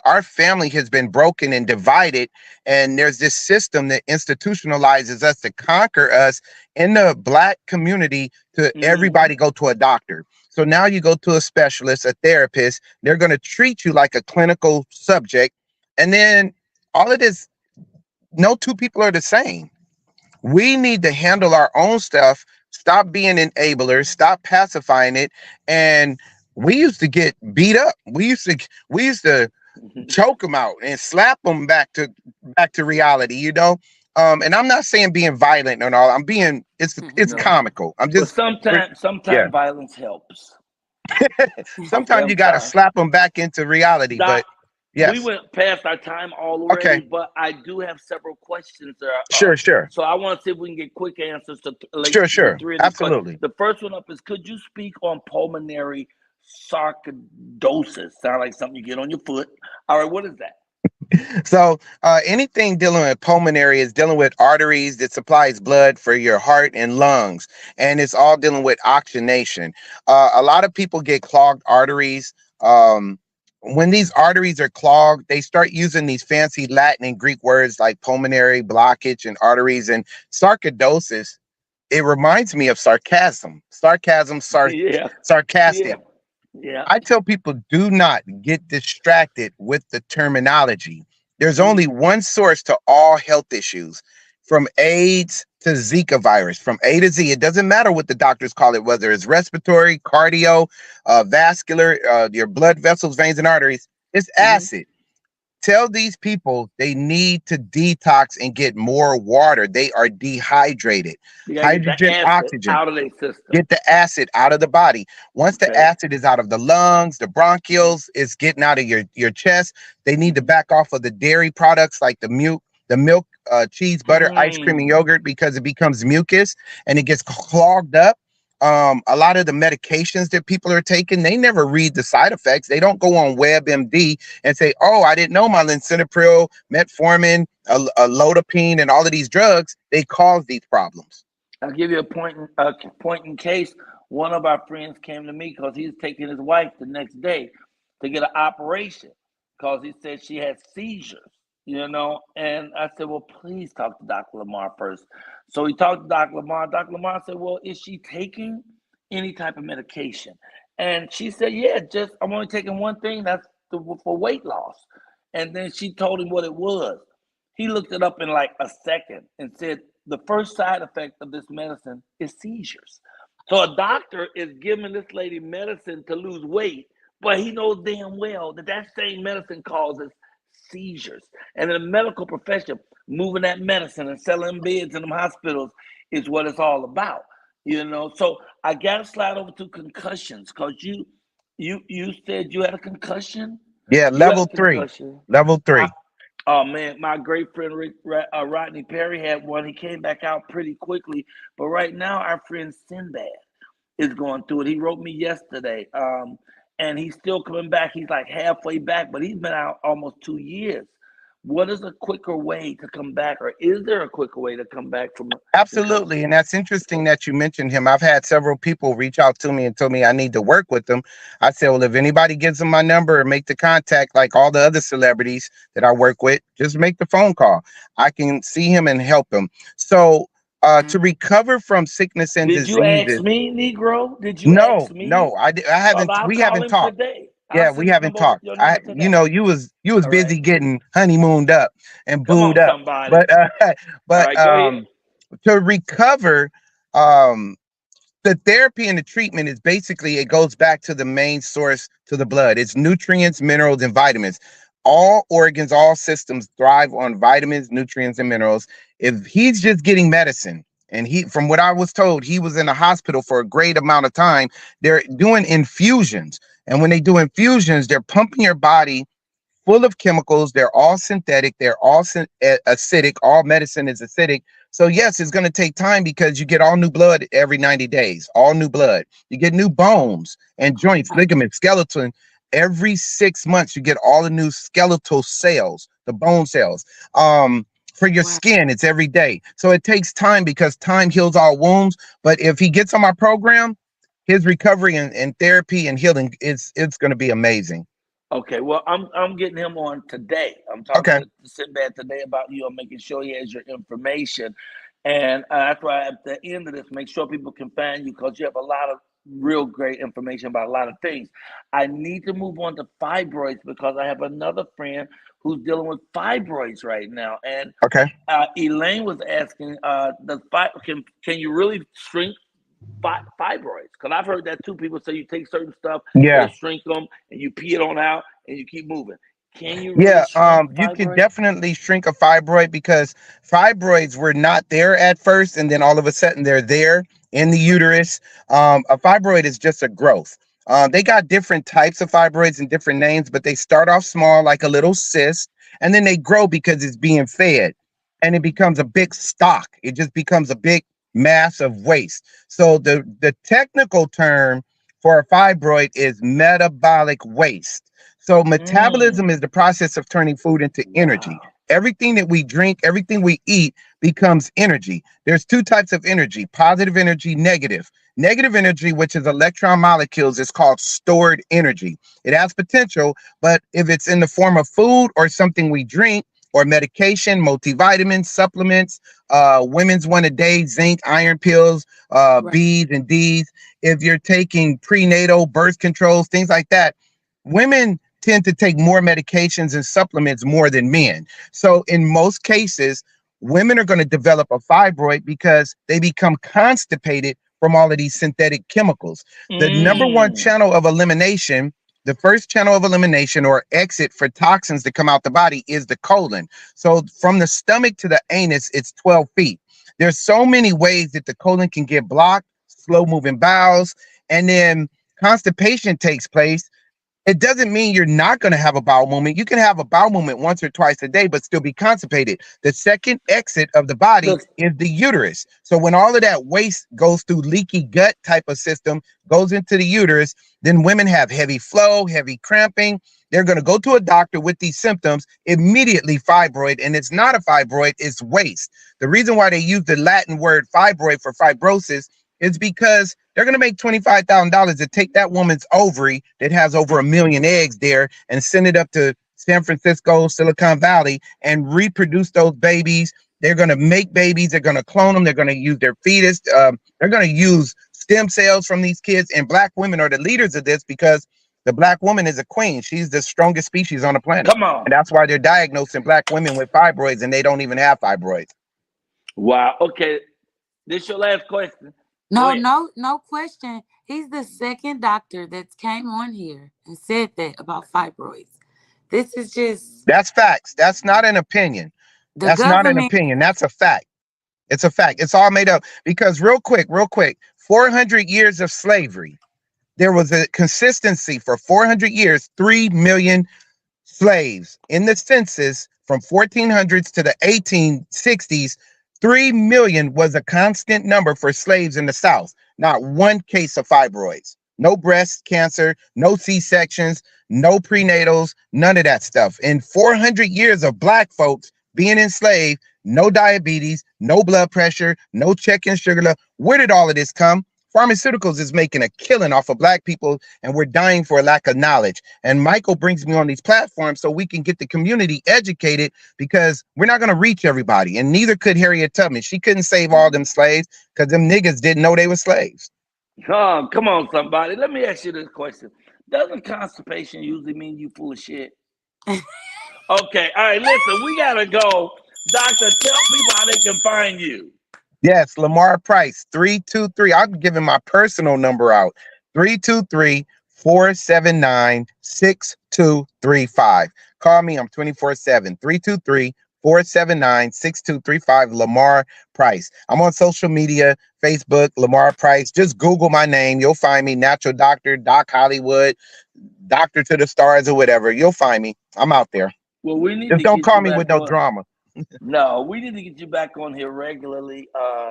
F: our family has been broken and divided, and there's this system that institutionalizes us to conquer us in the Black community to
B: them.
F: everybody go to a doctor. So now you go to a specialist, a therapist, they're going to treat you like a clinical subject, and then all of this, no two people are the same. We need to handle our own stuff, stop being enablers, stop pacifying it. And we used to get beat up. We used to
B: Hmm.
F: choke them out and slap them back to reality, you know? And I'm not saying being violent and all. I'm being it's
B: No.
F: comical. I'm
B: But
F: just yeah.
B: sometimes violence helps.
F: Sometimes you got to
B: Sometimes.
F: slap them back into reality,
B: Doc,
F: but
B: we
F: yes.
B: went past our time
F: Okay.
B: already, but I do have several questions there.
F: Sure, sure.
B: So I want to see if we can get quick answers to like
F: Sure,
B: the
F: sure.
B: three of these questions.
F: Absolutely.
B: The first one up is: could you speak on pulmonary sarcoidosis? Sound like something you get on your foot. All right, what is that?
F: So anything dealing with pulmonary is dealing with arteries that supplies blood for your heart and lungs, and it's all dealing with oxygenation. A lot of people get clogged arteries. When these arteries are clogged, they start using these fancy Latin and Greek words like pulmonary blockage and arteries and sarcoidosis. It reminds me of sarcasm.
B: Yeah, yeah,
F: Sarcastic.
B: yeah.
F: I tell people, do not get distracted with the terminology. There's only
B: Mm.
F: one source to all health issues, from AIDS to Zika virus, from A to Z. It doesn't matter what the doctors call it, whether it's respiratory, cardio, vascular, your blood vessels, veins, and arteries. It's
B: Hmm.
F: acid. Tell these people they need to detox and get more water. They are dehydrated.
B: You gotta get the
F: Hydrogen,
B: acid
F: oxygen.
B: out of their system.
F: Get the acid out of the body. Once the
B: Okay.
F: acid is out of the lungs, the bronchioles, it's getting out of your chest. They need to
B: Mm-hmm.
F: back off of the dairy products like the milk, cheese, butter, ice cream, and
B: Mm.
F: yogurt because it becomes mucus and it gets clogged up. A lot of the medications that people are taking, they never read the side effects. They don't go on WebMD and say, "Oh, I didn't know my lisinopril, metformin, a lodipine, and all of these drugs they cause these problems."
B: I'll give you a point in case. One of our friends came to me because he's taking his wife the next day to get an operation because he said she had seizures, And I said, well, please talk to Dr. Lamar first. So he talked to Dr. Lamar. Dr. Lamar said, well, is she taking any type of medication? And she said, yeah, just I'm only taking one thing. That's for weight loss. And then she told him what it was. He looked it up in like a second and said the first side effect of this medicine is seizures. So a doctor is giving this lady medicine to lose weight, but he knows damn well that that same medicine causes seizures. And in the medical profession, moving that medicine and selling beds in them hospitals is what it's all about. So I gotta slide over to concussions because you said you had a concussion.
F: Yeah,
B: You had
F: level
B: a
F: 3.
B: concussion.
F: Level 3.
B: Oh man, my great friend Rodney Perry had one. He came back out pretty quickly, but right now our friend Sinbad is going through it. He wrote me yesterday, and he's still coming back. He's like halfway back, but he's been out almost 2 years. What is a quicker way to come back, or is there a quicker way to come back from?
F: Absolutely. And that's interesting that you mentioned him. I've had several people reach out to me and told me I need to work with them. I said, well, if anybody gives them my number or make the contact like all the other celebrities that I work with, just make the phone call. I can see him and help him. So to recover from sickness and
B: Did you ask
F: diseases.
B: me, Negro? Did you ask
F: No,
B: me?
F: no, I haven't.
B: I'll
F: We
B: call
F: haven't
B: him
F: talked.
B: today. I'll
F: Yeah, we
B: send his
F: haven't
B: number over,
F: talked.
B: your number today.
F: You was
B: All
F: busy
B: right.
F: getting honeymooned up and
B: Come on,
F: booed up.
B: somebody.
F: But
B: All right, go ahead.
F: to recover, the therapy and the treatment is basically, it goes back to the main source, to the blood. It's nutrients, minerals, and vitamins. All organs, all systems thrive on vitamins, nutrients, and minerals. If he's just getting medicine, and from what I was told, he was in the hospital for a great amount of time, they're doing infusions. And when they do infusions, they're pumping your body full of chemicals. They're all synthetic. They're all acidic. All medicine is acidic. So yes, it's going to take time because you get all new blood every 90 days, all new blood. You get new bones and joints, ligaments, skeleton. Every 6 months, you get all the new skeletal cells, the bone cells. For your skin, it's every day. So it takes time because time heals all wounds. But if he gets on my program, his recovery and therapy and healing, it's going to be amazing.
B: Okay, well, I'm getting him on today. I'm talking
F: Okay.
B: to Sinbad today about you. I'm making sure he has your information, and that's why at the end of this, make sure people can find you because you have a lot of real great information about a lot of things. I need to move on to fibroids because I have another friend who's dealing with fibroids right now, and
F: Okay.
B: Elaine was asking, can you really shrink fibroids? Because I've heard that too. People say you take certain stuff,
F: Yeah.
B: they shrink them, and you pee it on out, and you keep moving. Can you really shrink
F: You can
B: fibroids?
F: definitely shrink a fibroid because fibroids were not there at first, and then all of a sudden they're there in the uterus. A fibroid is just a growth. They got different types of fibroids and different names, but they start off small, like a little cyst, and then they grow because it's being fed, and it becomes a big stock. It just becomes a big mass of waste. So the technical term for a fibroid is metabolic waste. So metabolism is the process of turning food into energy. Everything that we drink, everything we eat becomes energy. There's two types of energy: positive energy, negative. Negative energy, which is electron molecules, is called stored energy. It has potential, but if it's in the form of food or something we drink or medication, multivitamins, supplements, women's one a day, zinc, iron pills, B's and D's. If you're taking prenatal birth controls, things like that, women tend to take more medications and supplements more than men. So in most cases, women are going to develop a fibroid because they become constipated from all of these synthetic chemicals. The number one channel of elimination, the first channel of elimination or exit for toxins to come out the body, is the colon. So from the stomach to the anus, it's 12 feet. There's so many ways that the colon can get blocked, slow moving bowels, and then constipation takes place. It doesn't mean you're not going to have a bowel movement. You can have a bowel movement once or twice a day, but still be constipated. The second exit of the body is the uterus. So when all of that waste goes through leaky gut type of system, goes into the uterus, then women have heavy flow, heavy cramping. They're going to go to a doctor with these symptoms, immediately fibroid, and it's not a fibroid, it's waste. The reason why they use the Latin word fibroid for fibrosis is because they're going to make $25,000 to take that woman's ovary that has over 1 million eggs there and send it up to San Francisco, Silicon Valley, and reproduce those babies. They're going to make babies. They're going to clone them. They're going to use their fetus. They're going to use stem cells from these kids. And Black women are the leaders of this because the Black woman is a queen. She's the strongest species on the planet.
B: Come on.
F: And that's why they're diagnosing Black women with fibroids, and they don't even have fibroids.
B: Wow. Okay. This is your last question.
D: No question. He's the second doctor that came on here and said that about fibroids. This is just
F: That's facts. That's not an opinion.
D: the
F: That's not an
D: government.
F: opinion. That's a fact. It's a fact. It's all made up. Because real quick, 400 years of slavery. There was a consistency for 400 years, 3 million slaves in the census from 1400s to the 1860s. 3 million was a constant number for slaves in the South. Not one case of fibroids, no breast cancer, no C-sections, no prenatals, none of that stuff. In 400 years of black folks being enslaved, no diabetes, no blood pressure, no checking sugar level. Where did all of this come? Pharmaceuticals is making a killing off of black people, and we're dying for a lack of knowledge. And Michael brings me on these platforms so we can get the community educated, because we're not going to reach everybody. And neither could Harriet Tubman. She couldn't save all them slaves because them niggas didn't know they were slaves.
B: Oh, come on, somebody. Let me ask you this question. Doesn't constipation usually mean you full of shit? Okay, all right, listen, we got to go. Doctor, tell people how they can find you.
F: Yes, Lamar Price, 323. I'm giving my personal number out. 323-479-6235. Call me. I'm 24/7. 323-479-6235. Lamar Price. I'm on social media, Facebook, Lamar Price. Just Google my name. You'll find me. Natural Doctor, Doc Hollywood, Doctor to the Stars, or whatever. You'll find me. I'm out there.
B: Well, we need
F: Just
B: to
F: don't
B: get
F: call
B: you
F: me
B: back
F: with no
B: on.
F: drama.
B: No, we need to get you back on here regularly.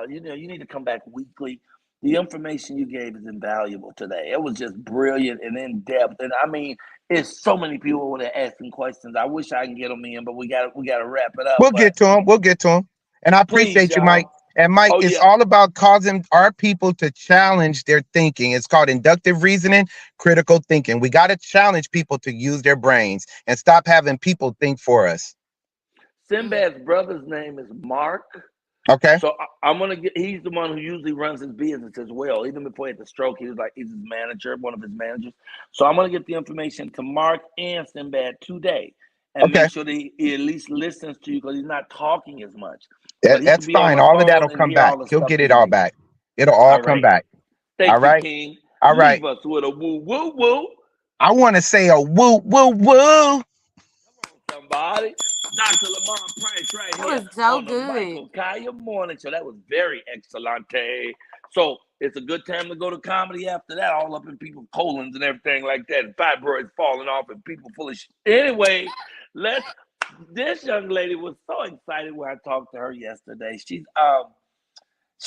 B: You need to come back weekly. The information you gave is invaluable today. It was just brilliant and in depth. And I mean, it's so many people when they're asking questions. I wish I can get them in, but we got to wrap it up.
F: We'll get to him. We'll get to him. And I appreciate
B: Please,
F: you, Mike. And Mike,
B: Oh,
F: it's
B: yeah.
F: all about causing our people to challenge their thinking. It's called inductive reasoning, critical thinking. We got to challenge people to use their brains and stop having people think for us.
B: Sinbad's brother's name is Mark.
F: Okay.
B: So I'm gonna get. He's the one who usually runs his business as well. Even before he had the stroke, he's his manager, one of his managers. So I'm gonna get the information to Mark and Sinbad today, and make sure that he at least listens to you, because he's not talking as much.
F: That's fine. All of that'll come back. He'll get it all back. It'll all come back.
B: Thank you, King.
F: All right.
B: Leave us with a woo woo woo.
F: I want to say a woo woo woo.
B: Somebody. Dr. Lamar Price right here.
D: That was so
B: on
D: good.
B: The Michael Colyar Morning Show. That was very excellente. So it's a good time to go to comedy after that, all up in people's colons and everything like that, and fibroids falling off and people full of shit. Anyway, this young lady was so excited when I talked to her yesterday. She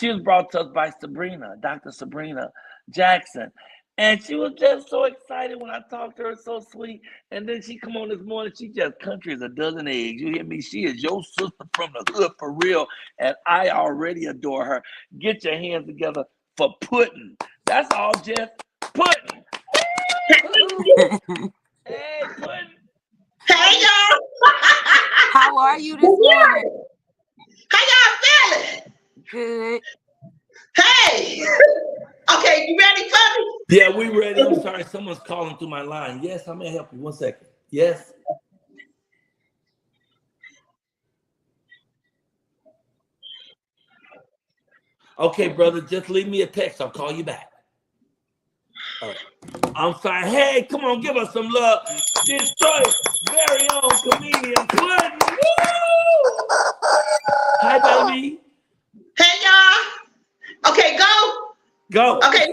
B: was brought to us by Sabrina, Dr. Sabrina Jackson. And she was just so excited when I talked to her, so sweet. And then she come on this morning, she just country as a dozen eggs. You hear me? She is your sister from the hood for real. And I already adore her. Get your hands together for Puddin'. That's all, Jeff. Puddin'. Hey, Puddin'.
G: Hey, y'all.
D: How are you this morning?
G: How y'all feeling?
D: Good.
G: Hey. Okay, you ready for me?
B: Yeah, we ready. I'm sorry, someone's calling through my line. Yes, I may help you. 1 second. Yes. Okay, brother, just leave me a text. I'll call you back. All right. I'm sorry. Hey, come on, give us some love. Detroit's very own comedian, Puddin'. Woo! Hi, baby.
G: Hey, y'all. Okay, go.
B: Go.
G: Okay.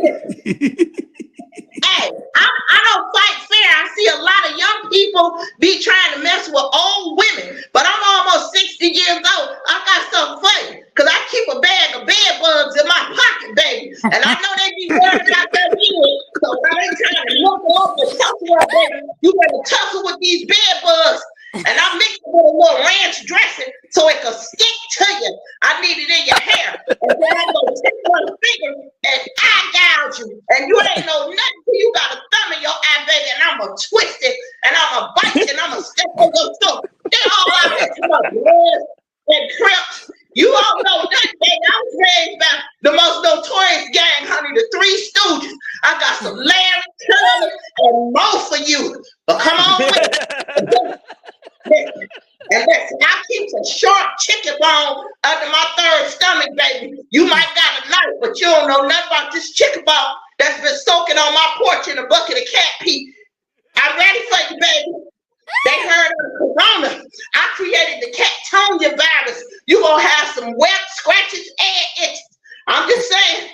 G: Hey, I don't fight fair. I see a lot of young people be trying to mess with old women, but I'm almost 60 years old. I got something for you, because I keep a bag of bed bugs in my pocket, baby. And I know they be worried about that anyway, so I ain't trying to look up and tussle up, baby. You better tussle with these bed bugs. And I mix it with a little ranch dressing so it can stick to you. I need it in your hair. And then I'm going to take one finger and eye gouge you. And you ain't know nothing till you got a thumb in your eye, baby. And I'm going to twist it. And I'm going to bite it. And I'm going to step on your toe. They all out here to my blood and crips. You all know nothing, baby. I was raised by the most notorious gang, honey, the Three Stooges. I got some Larry, Curly, and Mo for you. But come on with it. And listen, I keep a sharp chicken bone under my third stomach, baby. You might got a knife, but you don't know nothing about this chicken bone that's been soaking on my porch in a bucket of cat pee. I'm ready for you, baby. They some wet scratches and itches. I'm just saying.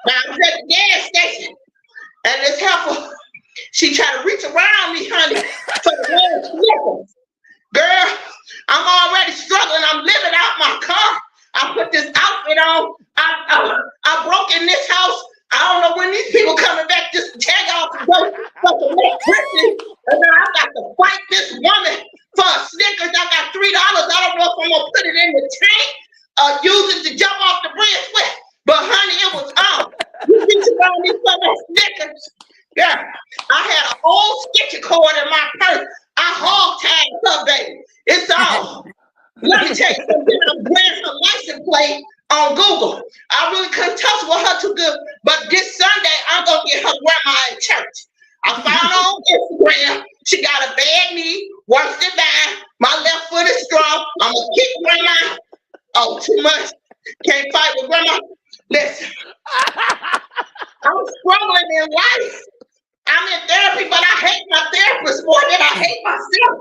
G: Now I was at the gas station, and this heifer, she tried to reach around me, honey, for the red slippers. Girl, I'm already struggling. I'm living out my car. I put this outfit on. I broke in this house. I don't know when these people coming back just to tell y'all to go fucking electricity. And now I got to fight this woman for a Snickers. I got $3. I don't know if I'm gonna put it in the tank or use it to jump off the bridge with. But honey, it was on. You reach around these fucking Snickers. Yeah, I had an old stitcher cord in my purse. I hog tagged her, baby. It's all. Let me tell you something. I'm wearing her license plate on Google. I really couldn't tussle with her too good. But this Sunday, I'm going to get her grandma at church. I found her on Instagram. She got a bad knee, worse than mine. My left foot is strong. I'm going to kick grandma. Oh, too much. Can't fight with grandma. Listen, I'm struggling in life. I'm in therapy, but I hate my therapist more than I hate myself.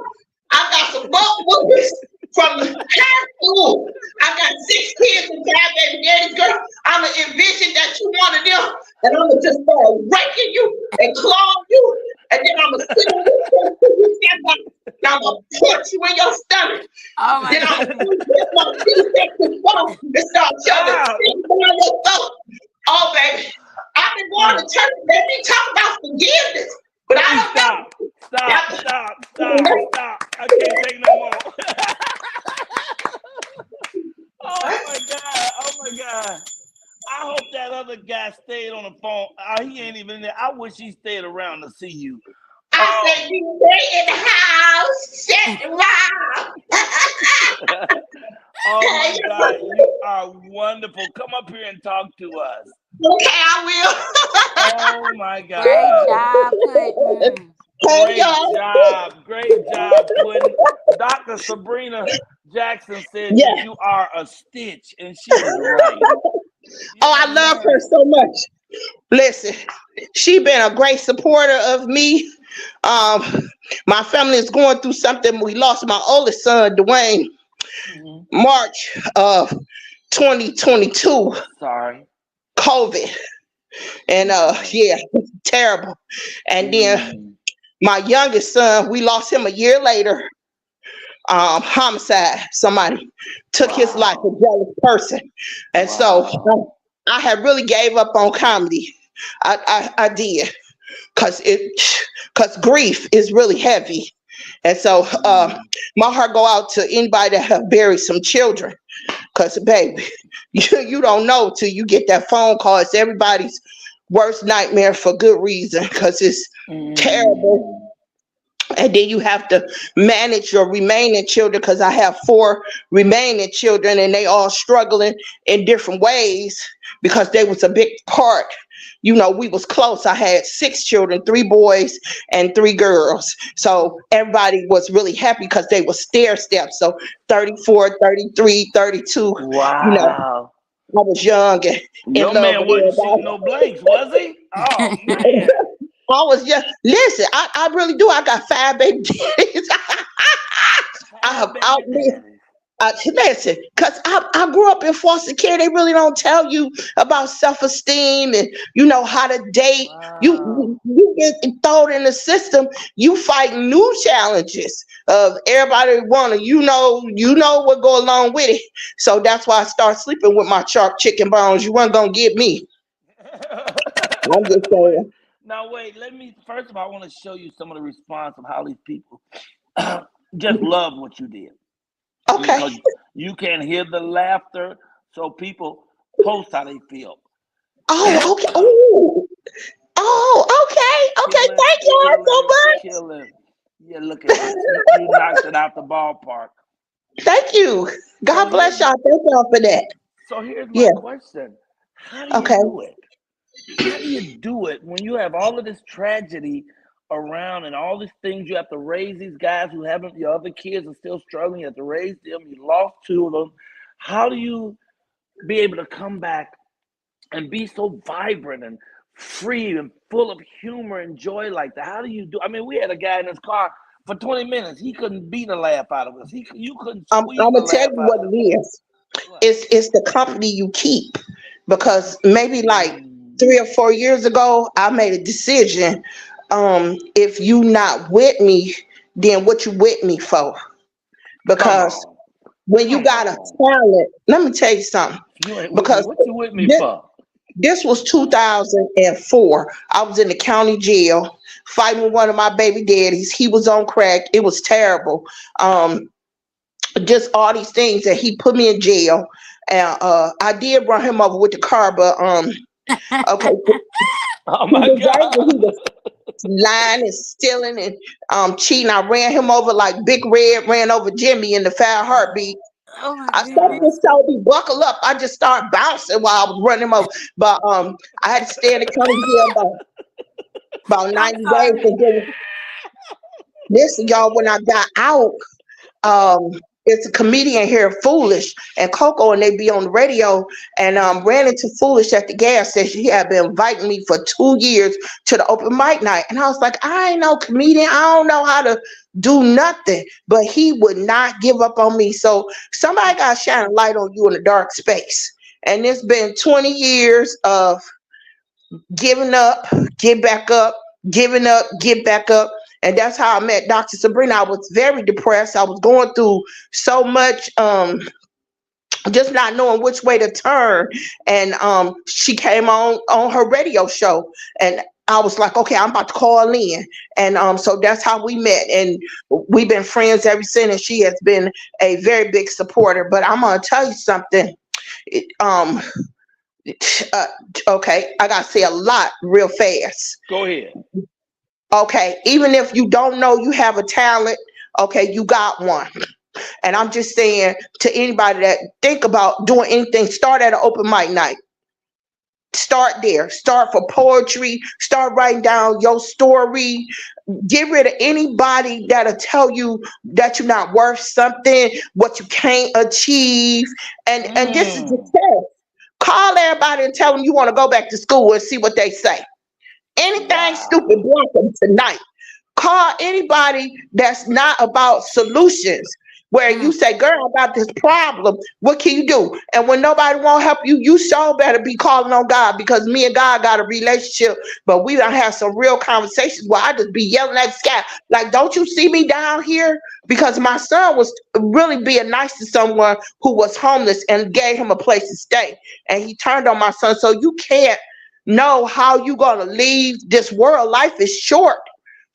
G: I got some butt whoopers from high school. I got 6 kids and 5 baby daddies, girl. I'm going to envision that you one of them, and I'm going to just start raking you and clawing you, and then I'm going to sit on you, and I'm going to punch you in your stomach.
D: Oh my
G: Then I'm
D: God.
G: going to start shoving your throat. Oh, baby. I've been going to church. Let me talk about forgiveness, but I don't know.
C: Stop. I can't take no more. Oh my God. I hope that other guy stayed on the phone. He ain't even there. I wish he stayed around to see you.
G: I said, you stay in the house. Shut your mouth.
C: Oh my God, you are wonderful. Come up here and talk to us.
G: Okay, I
C: Oh my God.
D: Great job, Puddin'.
C: Great job, Puddin'. Dr. Sabrina Jackson said that you are a stitch, and she was right.
G: I love her so much. Listen, she been a great supporter of me. My family is going through something. We lost my oldest son, Dwayne, March of 2022.
C: Sorry.
G: COVID. And terrible. And then my youngest son, we lost him a year later. Homicide. Somebody took his life, a jealous person. And so I had really gave up on comedy. I did. Cause grief is really heavy. And so my heart go out to anybody that have buried some children. Cause baby, you don't know till you get that phone call. It's everybody's worst nightmare for good reason, because it's terrible. And then you have to manage your remaining children, because I have 4 remaining children and they all struggling in different ways, because they was a big part. You know, we was close. I had 6 children, 3 boys and 3 girls. So everybody was really happy because they were stair steps. So 34, 33, 32.
C: Wow.
G: You know, I was young and
C: your man wasn't shooting no blanks, was he? Oh man.
G: I was just listen. I really do. I got 5 baby daddies. I have outlived. Listen, because I grew up in foster care. They really don't tell you about self-esteem and you know how to date. You get thrown in the system. You fight new challenges of everybody wanting. You know what go along with it. So that's why I start sleeping with my sharp chicken bones. You weren't gonna get me. I'm just saying.
C: Now wait, first of all, I want to show you some of the response of how these people just love what you did.
G: Okay.
C: Because you can hear the laughter, so people post how they feel.
G: Oh, okay. Ooh. Oh, okay. Okay. Thank you so much.
C: Killing. Yeah, look at you. You knocked it out the ballpark.
G: Thank you. God bless y'all. Thank y'all for that.
C: So here's my question. How do you do it? How do you do it when you have all of this tragedy around and all these things? You have to raise these guys who haven't, your other kids are still struggling. You have to raise them. You lost 2 of them. How do you be able to come back and be so vibrant and free and full of humor and joy like that? How do you do? I mean, we had a guy in his car for 20 minutes. He couldn't beat a laugh out of us. You couldn't.
G: I'm gonna tell you what it is.
C: What?
G: It's the company you keep. Because maybe like 3 or 4 years ago, I made a decision. If you not with me, then what you with me for?
B: Come
G: Because
B: on.
G: when you
B: Come
G: got a
B: on.
G: talent, let me tell you something.
B: You ain't with me.
G: Because
B: What you with me
G: this
B: for?
G: this was 2004. I was in the county jail fighting with one of my baby daddies. He was on crack. It was terrible. Um, just all these things that he put me in jail. And I did run him over with the car, but okay,
B: Oh
G: he
B: my
G: was
B: God.
G: angry. He was lying and stealing and cheating. I ran him over like Big Red ran over Jimmy in the Fast Heartbeat.
D: Oh my
G: I somebody
D: goodness.
G: just told me buckle up. I just started bouncing while I was running him over. But I had to stay in the county jail about
D: I'm
G: 90 days.
D: sorry.
G: And then listen, y'all, when I got out, um it's a comedian here, Foolish, and Coco, and they be on the radio, and ran into Foolish at the gas station. He had been inviting me for 2 years to the open mic night, and I was like, I ain't no comedian, I don't know how to do nothing, but he would not give up on me. So somebody got to shine a light on you in a dark space, and it's been 20 years of giving up, get back up, giving up, get back up. And that's how I met Dr. Sabrina. I was very depressed. I was going through so much, just not knowing which way to turn. And she came on her radio show, and I was like, okay, I'm about to call in. And so that's how we met. And we've been friends ever since. And she has been a very big supporter. But I'm gonna tell you something. It, uh, okay, I gotta say a lot real fast.
B: Go ahead.
G: Okay, even if you don't know you have a talent, okay, you got one. And I'm just saying to anybody that think about doing anything, start at an open mic night. Start there. Start for poetry. Start writing down your story. Get rid of anybody that'll tell you that you're not worth something, what you can't achieve. And this is the test. Call everybody and tell them you want to go back to school and see what they say. Anything stupid,
B: Wow.
G: block them tonight. Call anybody that's not about solutions, where you say, girl, I got this problem. What can you do? And when nobody won't help you, you sure better be calling on God, because me and God got a relationship, but we don't have some real conversations where I just be yelling at the sky. Like, don't you see me down here? Because my son was really being nice to someone who was homeless and gave him a place to stay. And he turned on my son. So you can't know how you gonna leave this world. Life is short.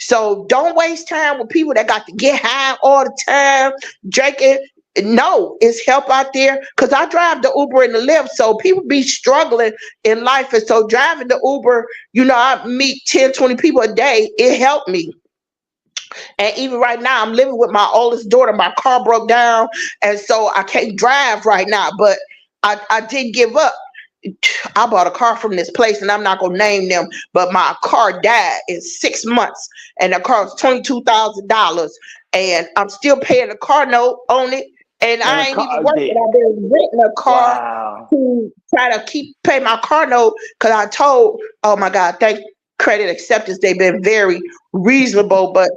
G: So don't waste time with people that got to get high all the time, drinking. No, it's help out there. Cause I drive the Uber and the Lyft, so people be struggling in life. And so driving the Uber, I meet 10, 20 people a day. It helped me. And even right now, I'm living with my oldest daughter. My car broke down, and so I can't drive right now. But I didn't give up. I bought a car from this place, and I'm not gonna name them, but my car died in 6 months, and the car was $22,000, and I'm still paying the car note on it, and
B: And
G: I
B: a
G: ain't even
B: car
G: working.
B: dead.
G: I've been renting a car
B: Wow.
G: to try to keep paying my car note, because I told, oh my God, thank Credit Acceptance, they've been very reasonable, but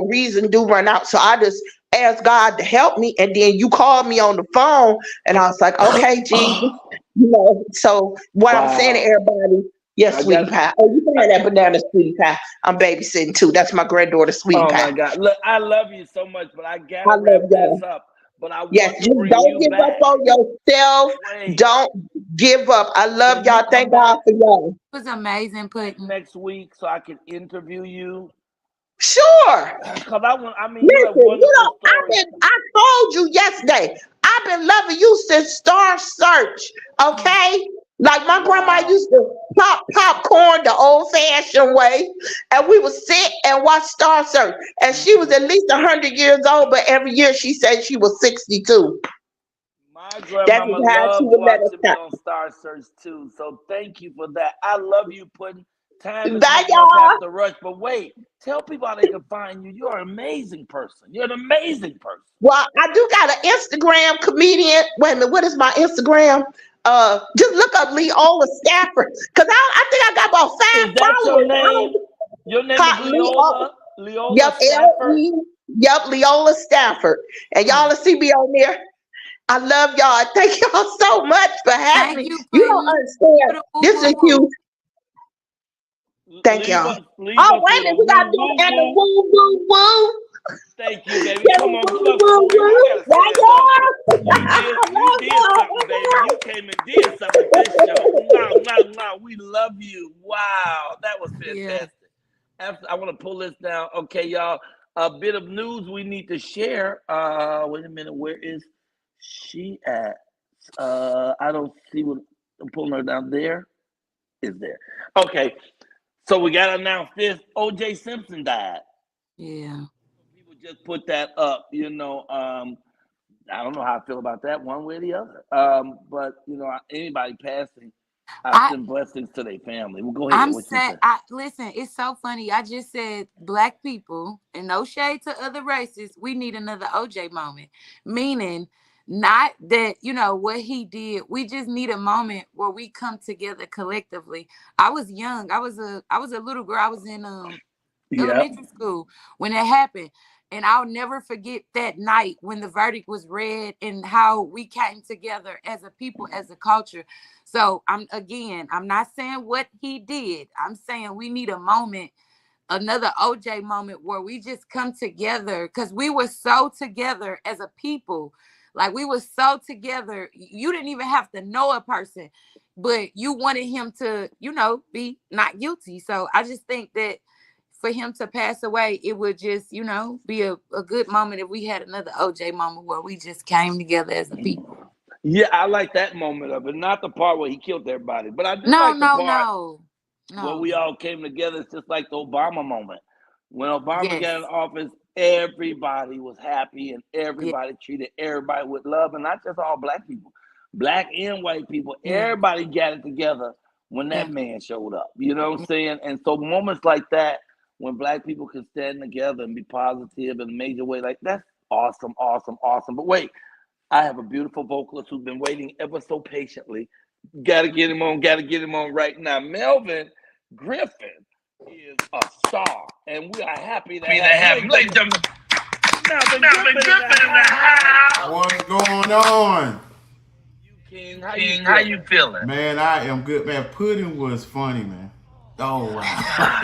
G: reason do run out. So I just asked God to help me, and then you called me on the phone, and I was like, okay, Jesus. So what I'm saying to
B: Wow.
G: everybody, yes,
B: I
G: sweetie
B: got.
G: pie. Oh, you can have that banana, sweetie pie. I'm babysitting too. That's my granddaughter, sweetie
B: Oh my
G: pie.
B: God. Look, I love you so much, but I
G: I
B: gotta
G: love
B: wrap this
G: y'all.
B: up. But I
G: Yes,
B: want to
G: just
B: bring
G: don't
B: you
G: give up
B: back.
G: on yourself.
B: Wait.
G: Don't give up. I love
B: Can you
G: y'all.
B: come
G: Thank God
B: back
G: for y'all.
D: It was amazing putting.
B: next week so I can interview you?
G: Sure.
B: Because I mean, you have
G: Listen,
B: wonderful stories.
G: I told you yesterday, I've been loving you since Star Search, okay? Like my grandma
B: Wow.
G: used to pop popcorn the old-fashioned way, and we would sit and watch Star Search. And she was at least 100 years old, but every year she said she was 62.
B: My
G: That
B: grandmama
G: is how she
B: loved
G: would let us
B: watching me
G: talk.
B: on Star Search too. So thank you for that. I love you, Pudding. Time is
G: Bye,
B: making us have
G: y'all.
B: to rush. But wait, tell people how they can find you. You're an amazing person. You're an amazing person.
G: Well, I do got an Instagram comedian. Wait a minute, what is my Instagram? Just look up Leola Stafford, because I think I got about
B: Is
G: 5
B: that your
G: followers. I
B: name?
G: don't
B: Your name is
G: hot Leola.
B: Leola? Leola
G: Yep,
B: Stafford?
G: Yep, Leola Stafford. And y'all will see me on there. I love y'all. Thank y'all so much for having
D: Thank
G: me.
D: you,
G: You don't
D: Pooh.
G: understand. This is huge. Thank
B: Leave
G: y'all.
B: us, leave
G: Oh,
B: us
G: wait a
B: with a
G: minute. We got to
B: woo,
G: do
B: woo,
G: it and the
B: woo.
G: woo, woo, woo.
B: Thank you, baby.
G: Yeah,
B: Come
G: woo,
B: on, give
G: woo,
B: up for Rita. I
G: woo.
B: gotta
G: Yeah,
B: stand up. You did something, baby. You came and did something with this show. No. We love you. Wow, that was
D: Yeah.
B: fantastic. I want to pull this down. Okay, y'all. A bit of news we need to share. Wait a minute. Where is she at? I don't see what I'm pulling her down. There is there. Okay. So we got to announce this. O.J. Simpson died.
D: Yeah.
B: People just put that up, I don't know how I feel about that one way or the other. But anybody passing, I
D: I
B: send blessings to their family. Well, go ahead.
D: I'm
B: What you
D: sad.
B: say?
D: Listen, it's so funny. I just said black people, and no shade to other races, we need another OJ moment. Meaning, not that, what he did. We just need a moment where we come together collectively. I was young. I was a little girl. I was in
B: Yeah.
D: elementary school when it happened. And I'll never forget that night when the verdict was read and how we came together as a people, as a culture. So I'm not saying what he did. I'm saying we need a moment, another OJ moment where we just come together because we were so together as a people. Like we were so together. You didn't even have to know a person, but you wanted him to, be not guilty. So I just think that for him to pass away, it would just, be a good moment if we had another OJ moment where we just came together as a people.
B: Yeah, I like that moment of it. Not the part where he killed everybody, but I do
D: No,
B: like the
D: no,
B: part
D: no,
B: where we
D: no.
B: all came together. It's just like the Obama moment. When Obama
D: Yes.
B: got in office, everybody was happy and
D: Yeah.
B: everybody treated everybody with love, and not just all black people, black and white people.
D: Yeah.
B: Everybody gathered together when that
D: Yeah.
B: man showed up. You know what I'm saying? And so moments like that, when black people can stand together and be positive in a major way, like that's awesome, awesome, awesome. But wait, I have a beautiful vocalist who's been waiting ever so patiently. Gotta get him on right now. Melvin Griffin is a star, and we are happy to have him. Ladies and gentlemen, Melvin Griffin in the house.
H: What's going on?
B: King,
C: How you feeling?
H: Man, I am good, man. Pudding was funny, man. Oh, wow.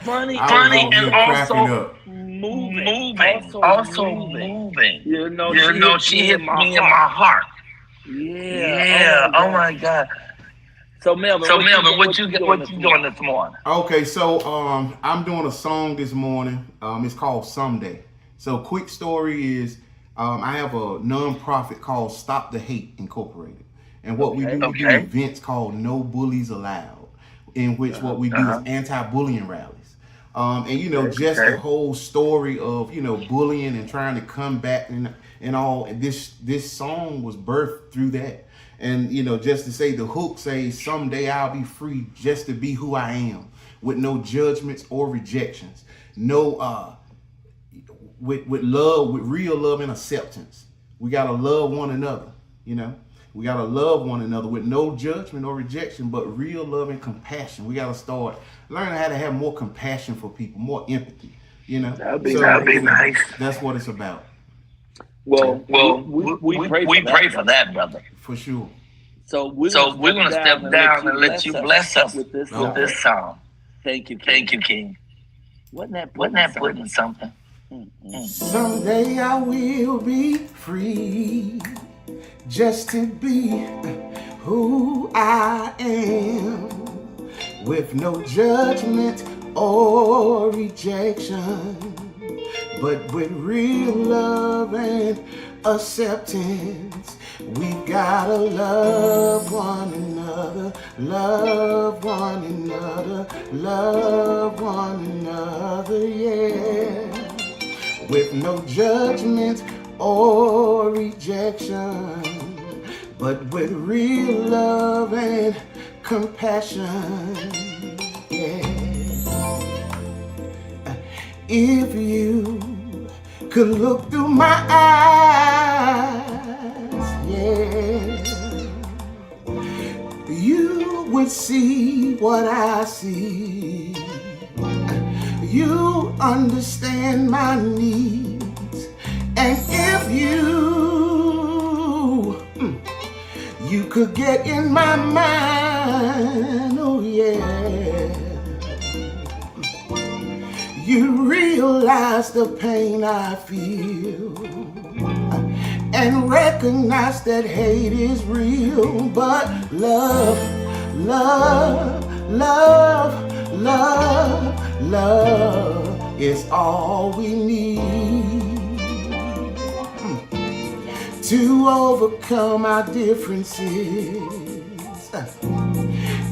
B: Funny,
H: I was over
C: and
H: here cracking
C: also
H: up.
B: moving.
C: Also moving. She
B: She
C: hit
B: hit
C: me in my heart.
B: Yeah.
C: Yeah. Oh my God.
B: So Melvin, what you doing this morning?
H: Okay, so I'm doing a song this morning. It's called Someday. So quick story is I have a nonprofit called Stop the Hate Incorporated. And what we do events called No Bullies Allowed, in which what we do is anti-bullying rallies. And just the whole story of bullying and trying to come back and all. And this song was birthed through that. And just to say the hook says someday I'll be free just to be who I am, with no judgments or rejections, no with love, with real love and acceptance. We gotta love one another. We gotta love one another with no judgment or rejection, but real love and compassion. We gotta start learning how to have more compassion for people, more empathy.
B: That'd be
C: nice.
H: That's what it's about.
B: Well, we pray for that, brother.
H: For sure.
B: So we're gonna step down and let you bless us with this song. Thank you, King. Wasn't that putting something?
H: Someday I will be free, just to be who I am, with no judgment or rejection, but with real love and acceptance. We've gotta love one another, love one another, love one another, yeah. With no judgment or rejection, but with real love and compassion, yeah. If you could look through my eyes, yeah, you would see what I see. You understand my needs, and if you could get in my mind, oh yeah, you realize the pain I feel and recognize that hate is real. But love, love, love, love, love is all we need to overcome our differences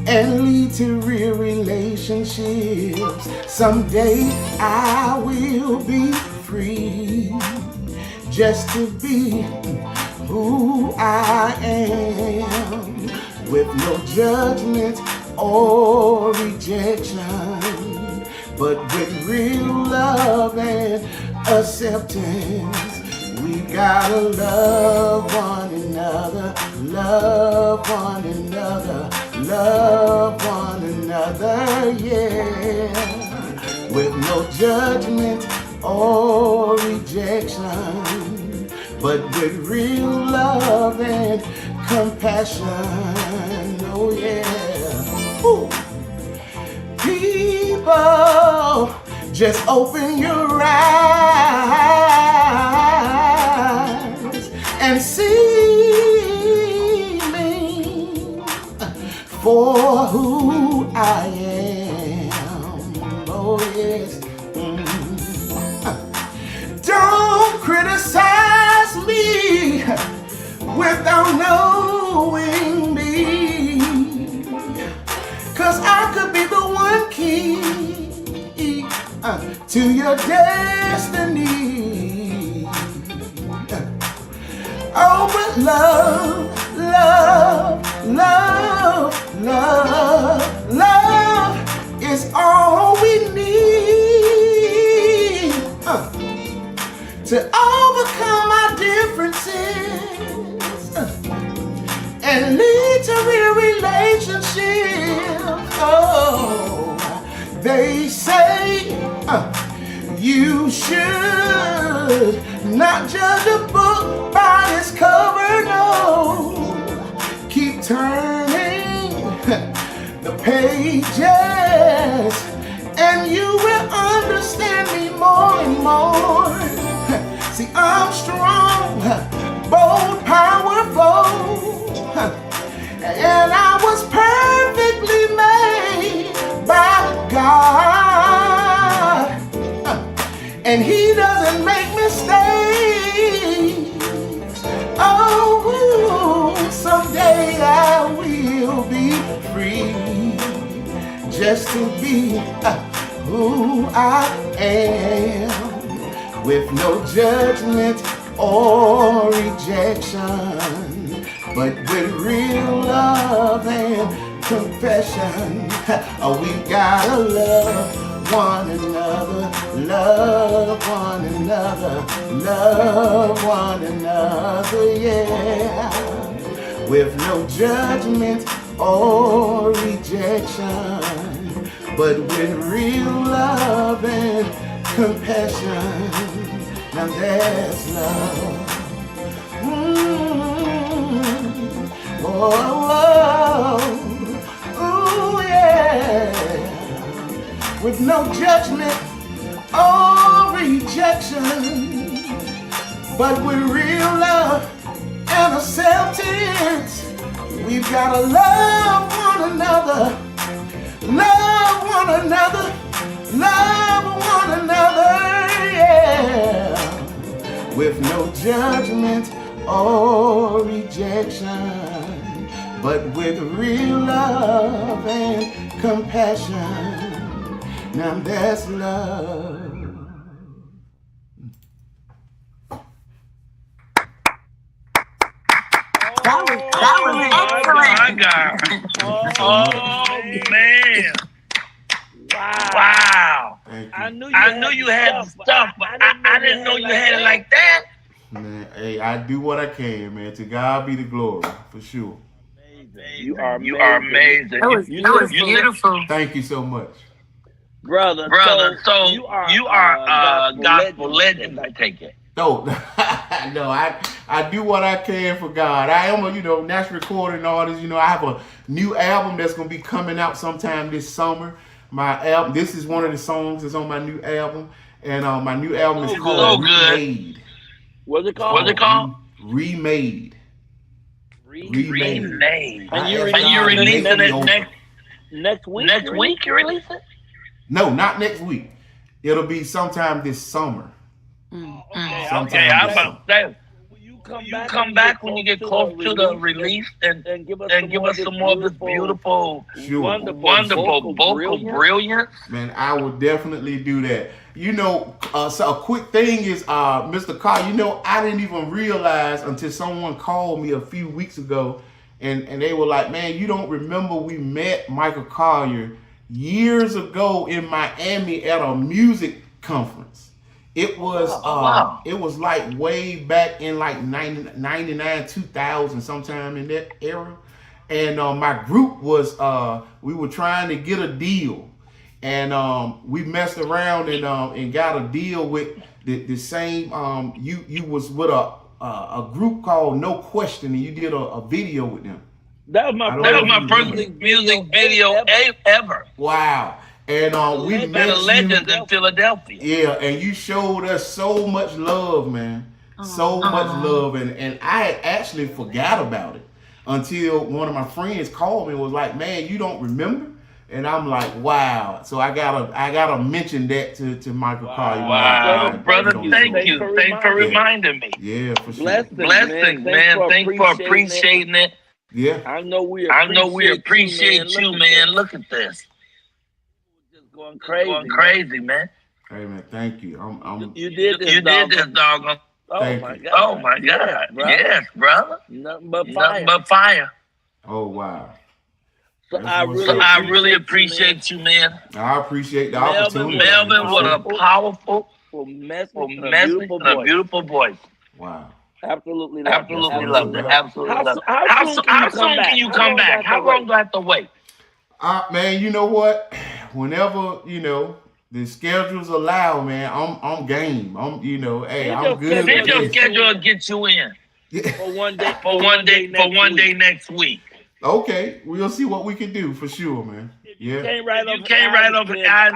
H: and lead to real relationships. Someday I will be free just to be who I am, with no judgment or rejection, but with real love and acceptance. We gotta love one another, love one another, love one another, yeah, with no judgment or rejection, but with real love and compassion, oh yeah. Ooh. People, just open your eyes and see me for who I am, oh yes. Don't criticize me without knowing me, 'cause I could be the one key to your destiny. Oh, but love, love, love, love, love is all we need to overcome our differences and lead to real relationships. Oh, they say you should not judge a book by its cover, no. Keep turning the pages and you will understand me more and more. See, I'm strong, bold, powerful, and I was perfectly made by God, and He doesn't make mistakes. Oh, someday I will be free just to be who I am, with no judgment or rejection, but with real love and confession. Oh, we gotta love one another, love one another, love one another, yeah, with no judgment or rejection, but with real love and compassion. Now that's love. Oh, ooh, yeah. With no judgment or rejection, but with real love and acceptance. We've gotta love one another, love one another, love one another, yeah, with no judgment or rejection, but with real love and compassion. Now that's love.
D: That was excellent.
C: Oh, man. Wow.
H: Thank
C: I knew you had the stuff, but I didn't know you had it like that.
H: Man, hey, I do what I can, man. To God be the glory, for sure.
C: You are amazing.
D: That was beautiful.
H: Thank you so much.
B: brother. So you are gospel legend, I take it.
H: No, no, I do what I can for God. I am a national recording artist. I have a new album that's gonna be coming out sometime this summer. My album, this is one of the songs that's on my new album, and my new album is called Remade.
B: What's it called?
H: Remade.
B: Remade. And you releasing it next week? Next week you release it?
H: No, not next week. It'll be sometime this summer.
B: Okay, I'm about to say, you come back when you get close to the release and give us some more of this beautiful, wonderful vocal brilliance.
H: Man, I would definitely do that. So a quick thing is, Mr. Carr, I didn't even realize until someone called me a few weeks ago, and they were like, man, you don't remember we met Michael Colyar years ago in Miami at a music conference. It was it was like way back in like 99, 2000, sometime in that era. And my group was we were trying to get a deal, and we messed around and got a deal with the same you was with a group called No Question, and you did a video with them.
B: That was my first music video ever.
H: Wow. And we met
B: the legends in Philadelphia.
H: Yeah, and you showed us so much love, man. So much love. And I had actually forgot about it until one of my friends called me and was like, man, you don't remember? And I'm like, wow. So I gotta mention that to Michael Colyar.
B: Wow, brother, thank you. Thanks for reminding me.
H: Yeah, for sure.
B: Blessings, man. Thanks for appreciating it.
H: Yeah.
B: I know we appreciate you, man. Look at this. Going crazy, man.
H: Hey man, thank you.
B: You did this, dog. Oh my God. Yes, brother. Nothing but fire.
H: Oh wow.
B: So I really appreciate you, man.
H: I appreciate the opportunity.
B: Melvin, what a powerful message and a beautiful voice.
H: Wow.
B: Absolutely loved it. How soon can you come back? How long do I have to wait?
H: Man, you know what? Whenever the schedules allow, man, I'm game. I'm good.
B: If your schedule get you in for one day next week.
H: Okay, we'll see what we can do for sure, man. Yeah.
B: You came right off the eye.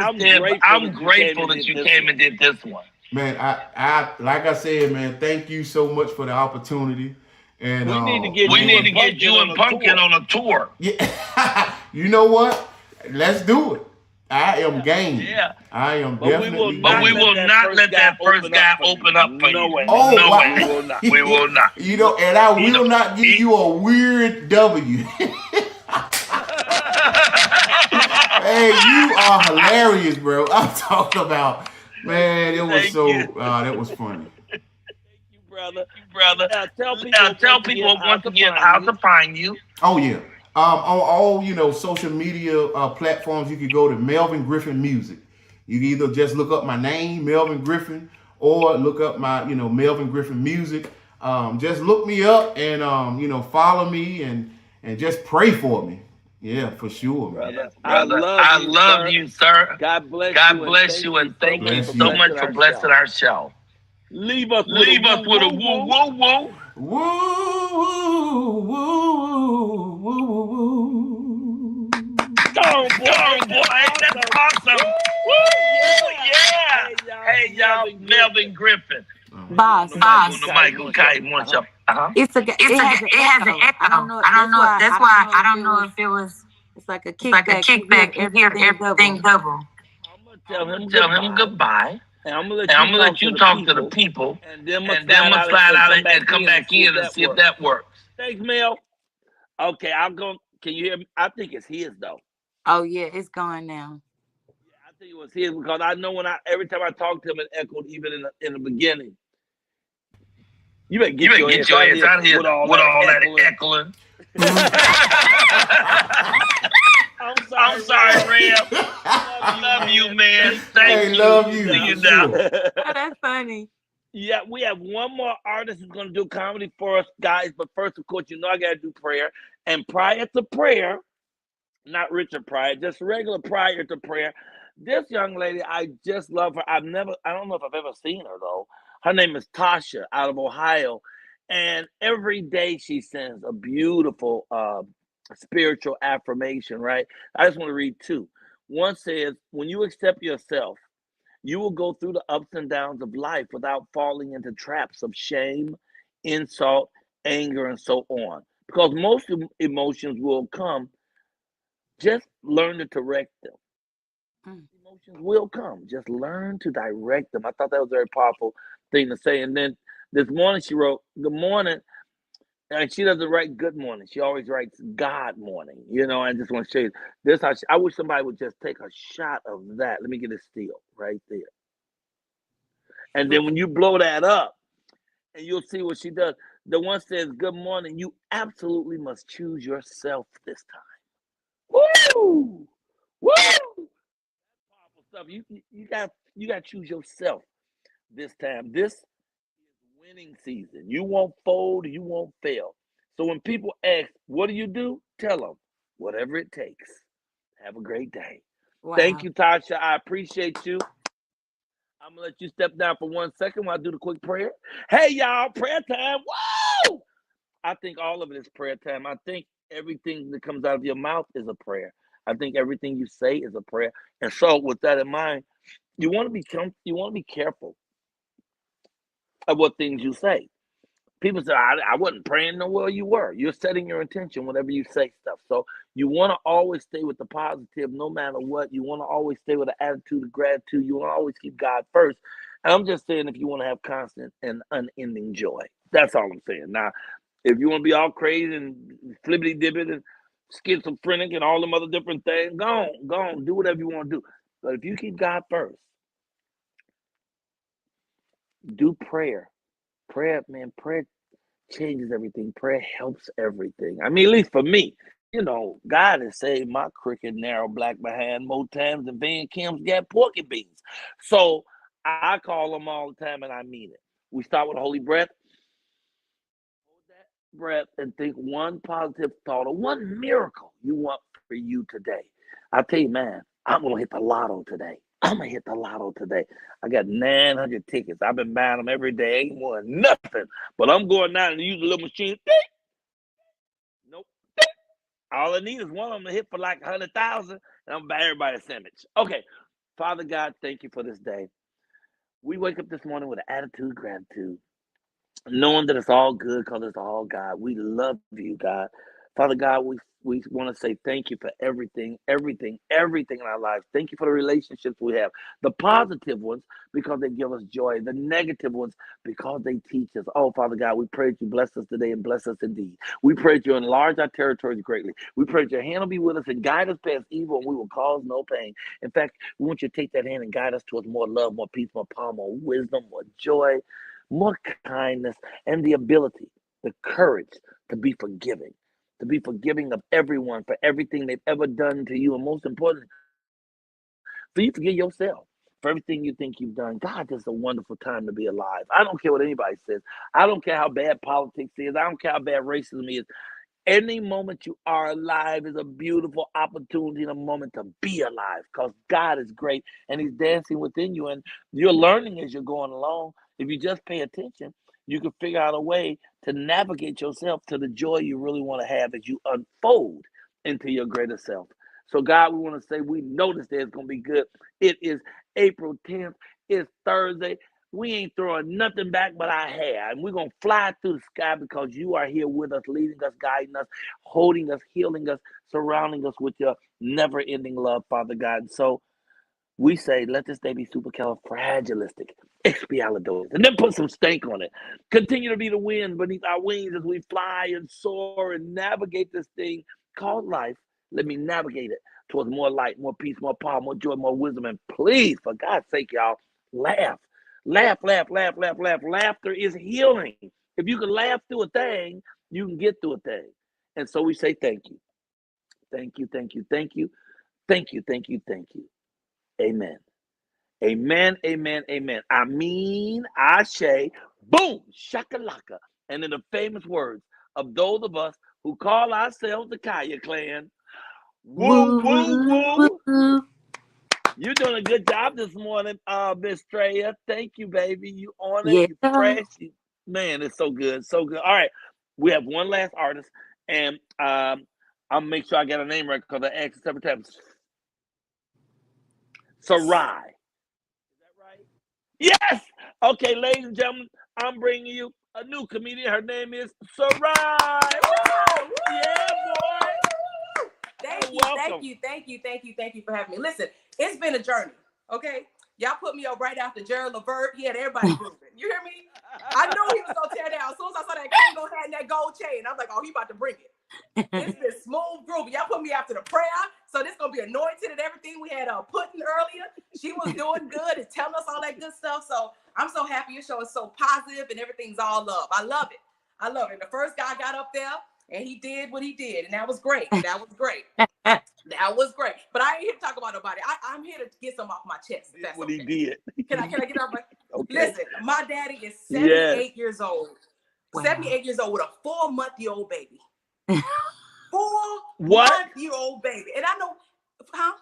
B: I'm grateful that you came and did this one.
H: Man, I like I said, man, thank you so much for the opportunity. And
B: we need to get you and Pumpkin on a tour.
H: Yeah. You know what? Let's do it. I am game.
B: Yeah.
H: I am definitely.
B: But we will not let that first guy open up for you.
H: Oh, wow.
B: We will not. We will not.
H: And I will not give you a weird W. Hey, you are hilarious, bro. I'm talking about, man, it was that was funny.
B: Brother. Now tell people once again how to find you.
H: Oh yeah. On all social media platforms, you can go to Melvin Griffin Music. You can either just look up my name, Melvin Griffin, or look up my Melvin Griffin Music. Just look me up and follow me and just pray for me. Yeah, for sure,
B: brother. I love you, sir. God bless you, and thank you so much for blessing our show. Leave us with a woo woo woo.
H: Woo, woo, woo, woo, woo.
B: Go, boy. That's awesome. Woo, yeah. Hey, y'all, Melvin Griffin.
D: Boss.
B: On the mic, okay, one shot.
D: It has an echo. I don't know. That's why I don't know if it was. It's like a kickback. You hear everything double.
B: I'm gonna tell him goodbye. And I'm gonna let you talk to the people, and then I'm gonna slide out and come back in and see if that works. Thanks, Mel. Okay, can you hear me? I think it's his though.
D: Oh yeah, it's gone now.
B: Yeah, I think it was his because I know every time I talked to him, it echoed even in the beginning. You better get your ass out here with all that echoing. I'm sorry, Ram. I love you, man. Thank you.
H: Love you.
D: Oh, that's funny.
B: Yeah, we have one more artist who's going to do comedy for us, guys. But first, of course, I got to do prayer. And prior to prayer, not Richard Pryor, just regular prior to prayer, This young lady, I just love her. I don't know if I've ever seen her though. Her name is Tasha out of Ohio. And every day she sends a beautiful spiritual affirmation, right? I just want to read two. One says, when you accept yourself, you will go through the ups and downs of life without falling into traps of shame, insult, anger, and so on. Because most emotions will come, just learn to direct them. Emotions will come, just learn to direct them. I thought that was a very powerful thing to say. And then this morning she wrote, good morning. And she doesn't write good morning. She always writes God morning. You know, I just want to show you this. I wish somebody would just take a shot of that. Let me get it still right there. And then when you blow that up, and you'll see what she does. The one says, good morning. You absolutely must choose yourself this time. Woo! Woo! Powerful stuff. You got to choose yourself this time. This is winning season. You won't fold, you won't fail. So when people ask, what do? Tell them, whatever it takes. Have a great day.
D: Wow.
B: Thank you, Tasha. I appreciate you. I'm going to let you step down for 1 second while I do the quick prayer. Hey, y'all, prayer time. Woo! I think all of it is prayer time. I think everything that comes out of your mouth is a prayer. I think everything you say is a prayer. And so with that in mind, you want to be careful of what things you say. People say, I wasn't praying. No, well, you were. You're setting your intention whenever you say stuff. So you want to always stay with the positive no matter what. You want to always stay with an attitude of gratitude. You want to always keep God first. And I'm just saying if you want to have constant and unending joy. That's all I'm saying. Now, if you want to be all crazy and flibbity-dibbit and schizophrenic and all them other different things, go on, do whatever you want to do. But if you keep God first, do prayer. Prayer changes everything. Prayer helps everything. I mean, at least for me, you know, God has saved my crooked, narrow, black behind more times than Van Kim's got porky beans. So I call them all the time and I mean it. We start with a holy breath. Hold that breath and think one positive thought or one miracle you want for you today. I'll tell you, man, I'm going to hit the lotto today. I'm going to hit the lotto today. I got 900 tickets. I've been buying them every day. Ain't won nothing. But I'm going down and use a little machine. Nope. All I need is one of them to hit for like 100,000, and I'm going to buy everybody a sandwich. Okay. Father God, thank you for this day. We wake up this morning with an attitude of gratitude, knowing that it's all good because it's all God. We love you, God. Father God, we want to say thank you for everything in our lives. Thank you for the relationships we have. The positive ones because they give us joy. The negative ones because they teach us. Oh, Father God, we pray that you bless us today and bless us indeed. We pray that you enlarge our territories greatly. We pray that your hand will be with us and guide us past evil and we will cause no pain. In fact, we want you to take that hand and guide us towards more love, more peace, more power, more wisdom, more joy, more kindness, and the ability, the courage to be forgiving of everyone for everything they've ever done to you. And most importantly, for you to forgive yourself for everything you think you've done. God, this is a wonderful time to be alive. I don't care what anybody says. I don't care how bad politics is. I don't care how bad racism is. Any moment you are alive is a beautiful opportunity and a moment to be alive because God is great and he's dancing within you and you're learning as you're going along. If you just pay attention, you can figure out a way to navigate yourself to the joy you really want to have as you unfold into your greater self. So God, we want to say we know this day is going to be good. It is April 10th. It's Thursday. We ain't throwing nothing back but our hair. And we're going to fly through the sky because you are here with us, leading us, guiding us, holding us, healing us, surrounding us with your never-ending love, Father God. So we say, let this day be supercalifragilistic, expialidocious, and then put some stank on it. Continue to be the wind beneath our wings as we fly and soar and navigate this thing called life. Let me navigate it towards more light, more peace, more power, more joy, more wisdom. And please, for God's sake, y'all, laugh. Laugh, laugh, laugh, laugh, laugh. Laughter is healing. If you can laugh through a thing, you can get through a thing. And so we say thank you. Thank you, thank you, thank you. Thank you, thank you, thank you. Amen. Amen, amen, amen. I mean, Ashe, boom, shakalaka. And in the famous words of those of us who call ourselves the Colyar clan, woo, woo, woo. You're doing a good job this morning, Miss Treya. Thank you, baby. You on it.
D: Yeah.
B: You fresh. Man, it's so good. So good. All right. We have one last artist, and I'll make sure I get a name right because I asked it several times. Sarai. Is that right? Yes. Okay, ladies and gentlemen, I'm bringing you a new comedian. Her name is Sarai. Woo! Yeah, boy.
I: Thank you for having me. Listen, it's been a journey, okay? Y'all put me up right after Gerald Levert. He had everybody grooving. You hear me? I knew he was gonna tear down. As soon as I saw that Kango hat and that gold chain, I was like, oh, he about to bring it. It's been smooth grooving. Y'all put me after the prayer, so this gonna be anointed and everything. We had Pudding earlier. She was doing good and telling us all that good stuff. So I'm so happy your show is so positive and everything's all love. I love it. I love it. The first guy got up there and he did what he did, and that was great. That was great. That was great. But I ain't here to talk about nobody. I'm here to get some off my chest. If that's
B: What
I: okay.
B: he did.
I: Can I get off my?
B: Okay.
I: Listen, my daddy is 78 years old.
D: Wow.
I: 78 years old with a 4-month-old baby. 4-month-old baby. And I know, huh?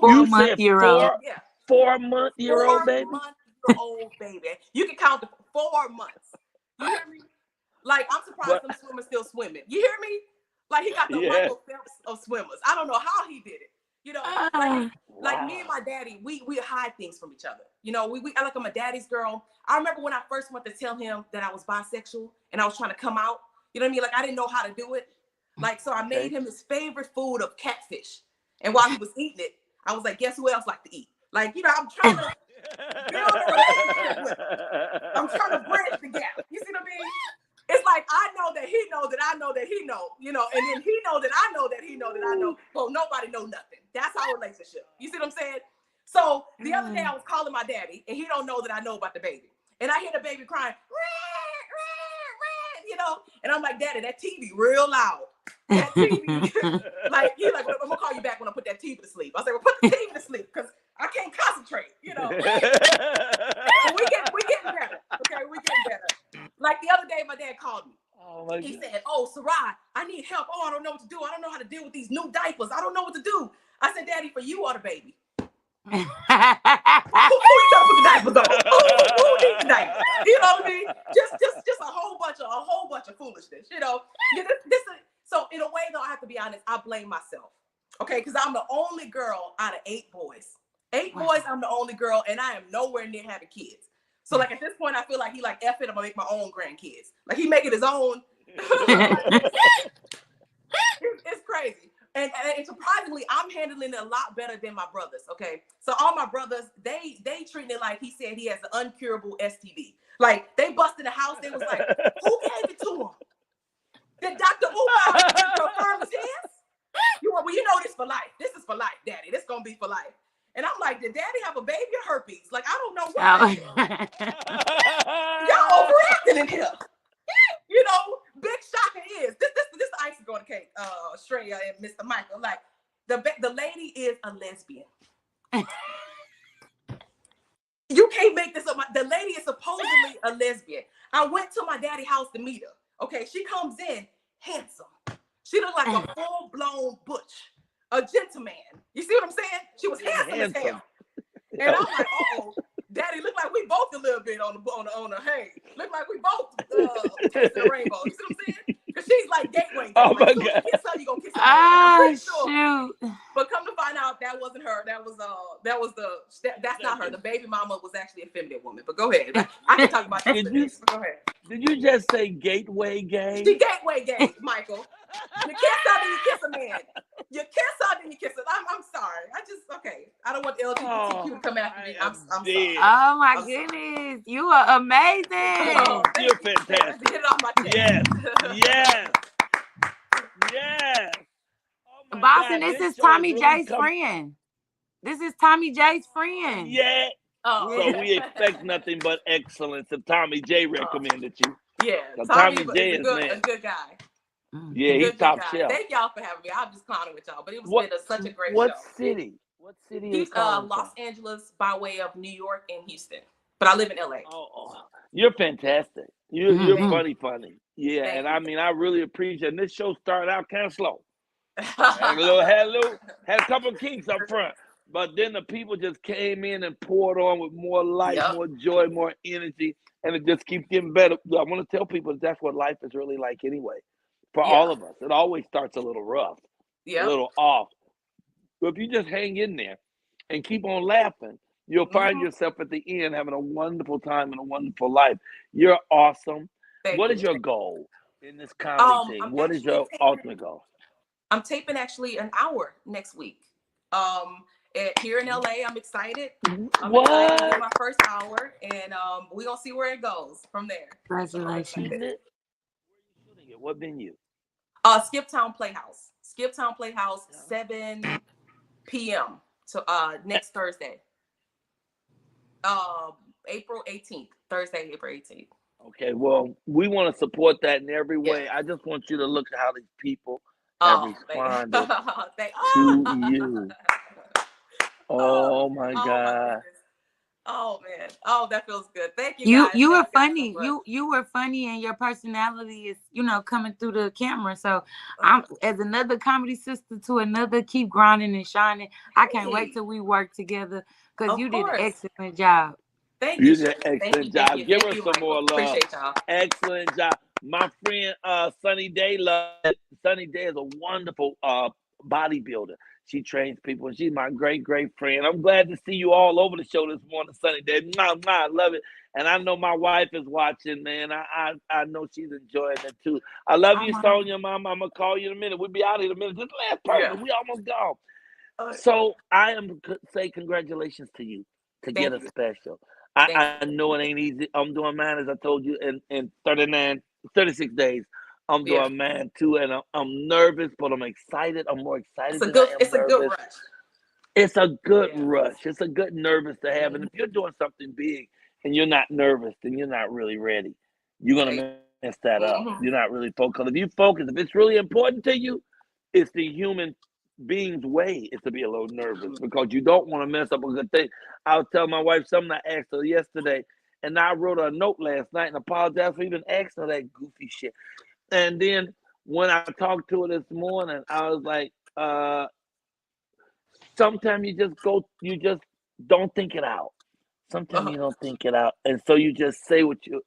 B: You said
D: 4-month-old.
I: Yeah.
B: 4-month-old baby?
I: 4-month-old baby. You can count the 4 months. You hear me? Like, I'm surprised them swimmers still swimming. You hear me? Like, he got the Michael Phelps of swimmers. I don't know how he did it. You know, like me and my daddy, we hide things from each other. You know, I like I'm a daddy's girl. I remember when I first went to tell him that I was bisexual and I was trying to come out. You know what I mean? Like, I didn't know how to do it. Like, so I made him his favorite food of catfish. And while he was eating it, I was like, guess who else like to eat? Like, you know, I'm trying to build a relationship with him. I'm trying to bridge the gap. You see what I mean? It's like, I know that he knows that I know that he knows, you know, and then he knows that I know that he knows that I know. Well, nobody know nothing. That's our relationship. You see what I'm saying? So the other day I was calling my daddy and he don't know that I know about the baby. And I hear the baby crying, you know, and I'm like, Daddy, that TV real loud. That TV, like, he's like, I'm gonna call you back when I put that TV to sleep. I say, well, put the TV to sleep because I can't concentrate, you know. we getting better. Okay, we getting better. Like the other day, my dad called me. He said, oh, Sarai, I need help. Oh, I don't know what to do. I don't know how to deal with these new diapers. I don't know what to do. I said, Daddy, for you or the baby? Who you trying to put the diapers on? Who needs the diapers? You know what I mean? Just a whole bunch of foolishness. You know. So in a way, though, I have to be honest. I blame myself. Okay, because I'm the only girl out of 8 boys. 8 boys. I'm the only girl, and I am nowhere near having kids. So like at this point, I feel like he like F it. I'm gonna make my own grandkids. Like he make it his own. It's crazy. And surprisingly, I'm handling it a lot better than my brothers. Okay, so all my brothers, they treat it like he said he has an uncurable STD. Like they bust in the house, they was like, who gave it to him? Did Dr. Umar confirm his? Well, you know this for life. This is for life, Daddy. This gonna be for life. And I'm like, did Daddy have a baby or herpes? Like I don't know what. Y'all overacting in here. You know, big shocker is this the icing on the cake, Shreya and Mr. Michael. Like the lady is a lesbian. You can't make this up. The lady is supposedly a lesbian. I went to my daddy's house to meet her. Okay, she comes in handsome. She looked like a full-blown butch, a gentleman. You see what I'm saying? She was handsome as hell. And I'm like, oh, Daddy, look like we both a little bit on the hey. Look like we both tasted the rainbow. You see what I'm saying? Because she's like gateway.
B: Oh my
I: God.
B: God.
I: You kiss her, you gonna kiss her.
D: Oh,
I: sure.
D: shoot.
I: But come to find out, that wasn't her. That's not her. The baby mama was actually a feminine woman. But go ahead. I can talk about that. Go ahead.
B: Did you just say gateway gay?
I: She gateway gay, Michael. You kiss her, then you kiss a man. You kiss her, then you kiss her. I'm sorry. I don't want the LGBTQ to come after me. I'm sorry.
D: Oh my goodness. You are amazing.
B: You're fantastic.
I: Get it off my chest.
B: Yes. Yes. Oh
D: Boston,
B: God,
D: this is
B: show
D: Tommy
B: really
D: J's friend. This is Tommy J's friend.
B: Yeah.
I: Oh.
B: So we expect nothing but excellence if Tommy J recommended you.
I: Yeah.
B: Tommy
I: J
B: is
I: a good guy.
B: Yeah, he's top shelf.
I: Thank y'all for having me. I'm just clowning with y'all, but it was such a great show.
B: What city? What city is
I: Los Angeles by way of New York and Houston. But I live in LA.
B: Oh, you're fantastic. You're funny. Yeah, and I mean I really appreciate it. And this show started out kind of slow. Had a couple of kinks up front. But then the people just came in and poured on with more life, more joy, more energy, and it just keeps getting better. I want to tell people that's what life is really like anyway. For all of us, it always starts a little rough, a little off. But if you just hang in there and keep on laughing, you'll find yourself at the end having a wonderful time and a wonderful life. You're awesome. What is your goal in this comedy thing? What is your ultimate goal?
I: I'm taping actually an hour next week. Here in LA, I'm excited. I'm excited to do my first hour, and we're gonna see where it goes from there.
D: Congratulations.
B: What venue?
I: Skiptown Playhouse. Skiptown Playhouse, 7 p.m. to next Thursday. April 18th. Thursday, April 18th.
B: Okay, well, we want to support that in every way. I just want you to look at how these people have responded to you. Oh my God.
I: Oh man. Oh, that feels good. Thank you.
D: You were funny. You were funny, and your personality is, coming through the camera. So I'm, as another comedy sister to another, keep grinding and shining. I can't wait till we work together, because you did an excellent job.
I: Thank you.
B: You did an excellent job. Give her some more love.
I: Appreciate y'all.
B: Excellent job. My friend Sunny Day Sunny Day is a wonderful bodybuilder. She trains people, and she's my great friend. I'm glad to see you all over the show this morning, Sunny Day. I love it. And I know my wife is watching, man. I know she's enjoying it too. I love you, Sonia, Mama. I'm going to call you in a minute. We'll be out in a minute. Just last person. We almost gone. So I am say congratulations to you to get a special. I know it ain't easy. I'm doing mine, as I told you, in 36 days. I'm doing mine too, and I'm nervous, but I'm excited. I'm more excited
I: It's a good rush.
B: It's a good rush. It's a good nervous to have. And if you're doing something big and you're not nervous, then you're not really ready. You're going to mess that up. You're not really focused. If you focus, if it's really important to you, it's the human being's way is to be a little nervous, because you don't want to mess up a good thing. I was telling my wife something I asked her yesterday, and I wrote her a note last night and apologized for even asking her that goofy shit. And then when I talked to her this morning, I was like, sometimes you just don't think it out. Sometimes you don't think it out. And so you just say what you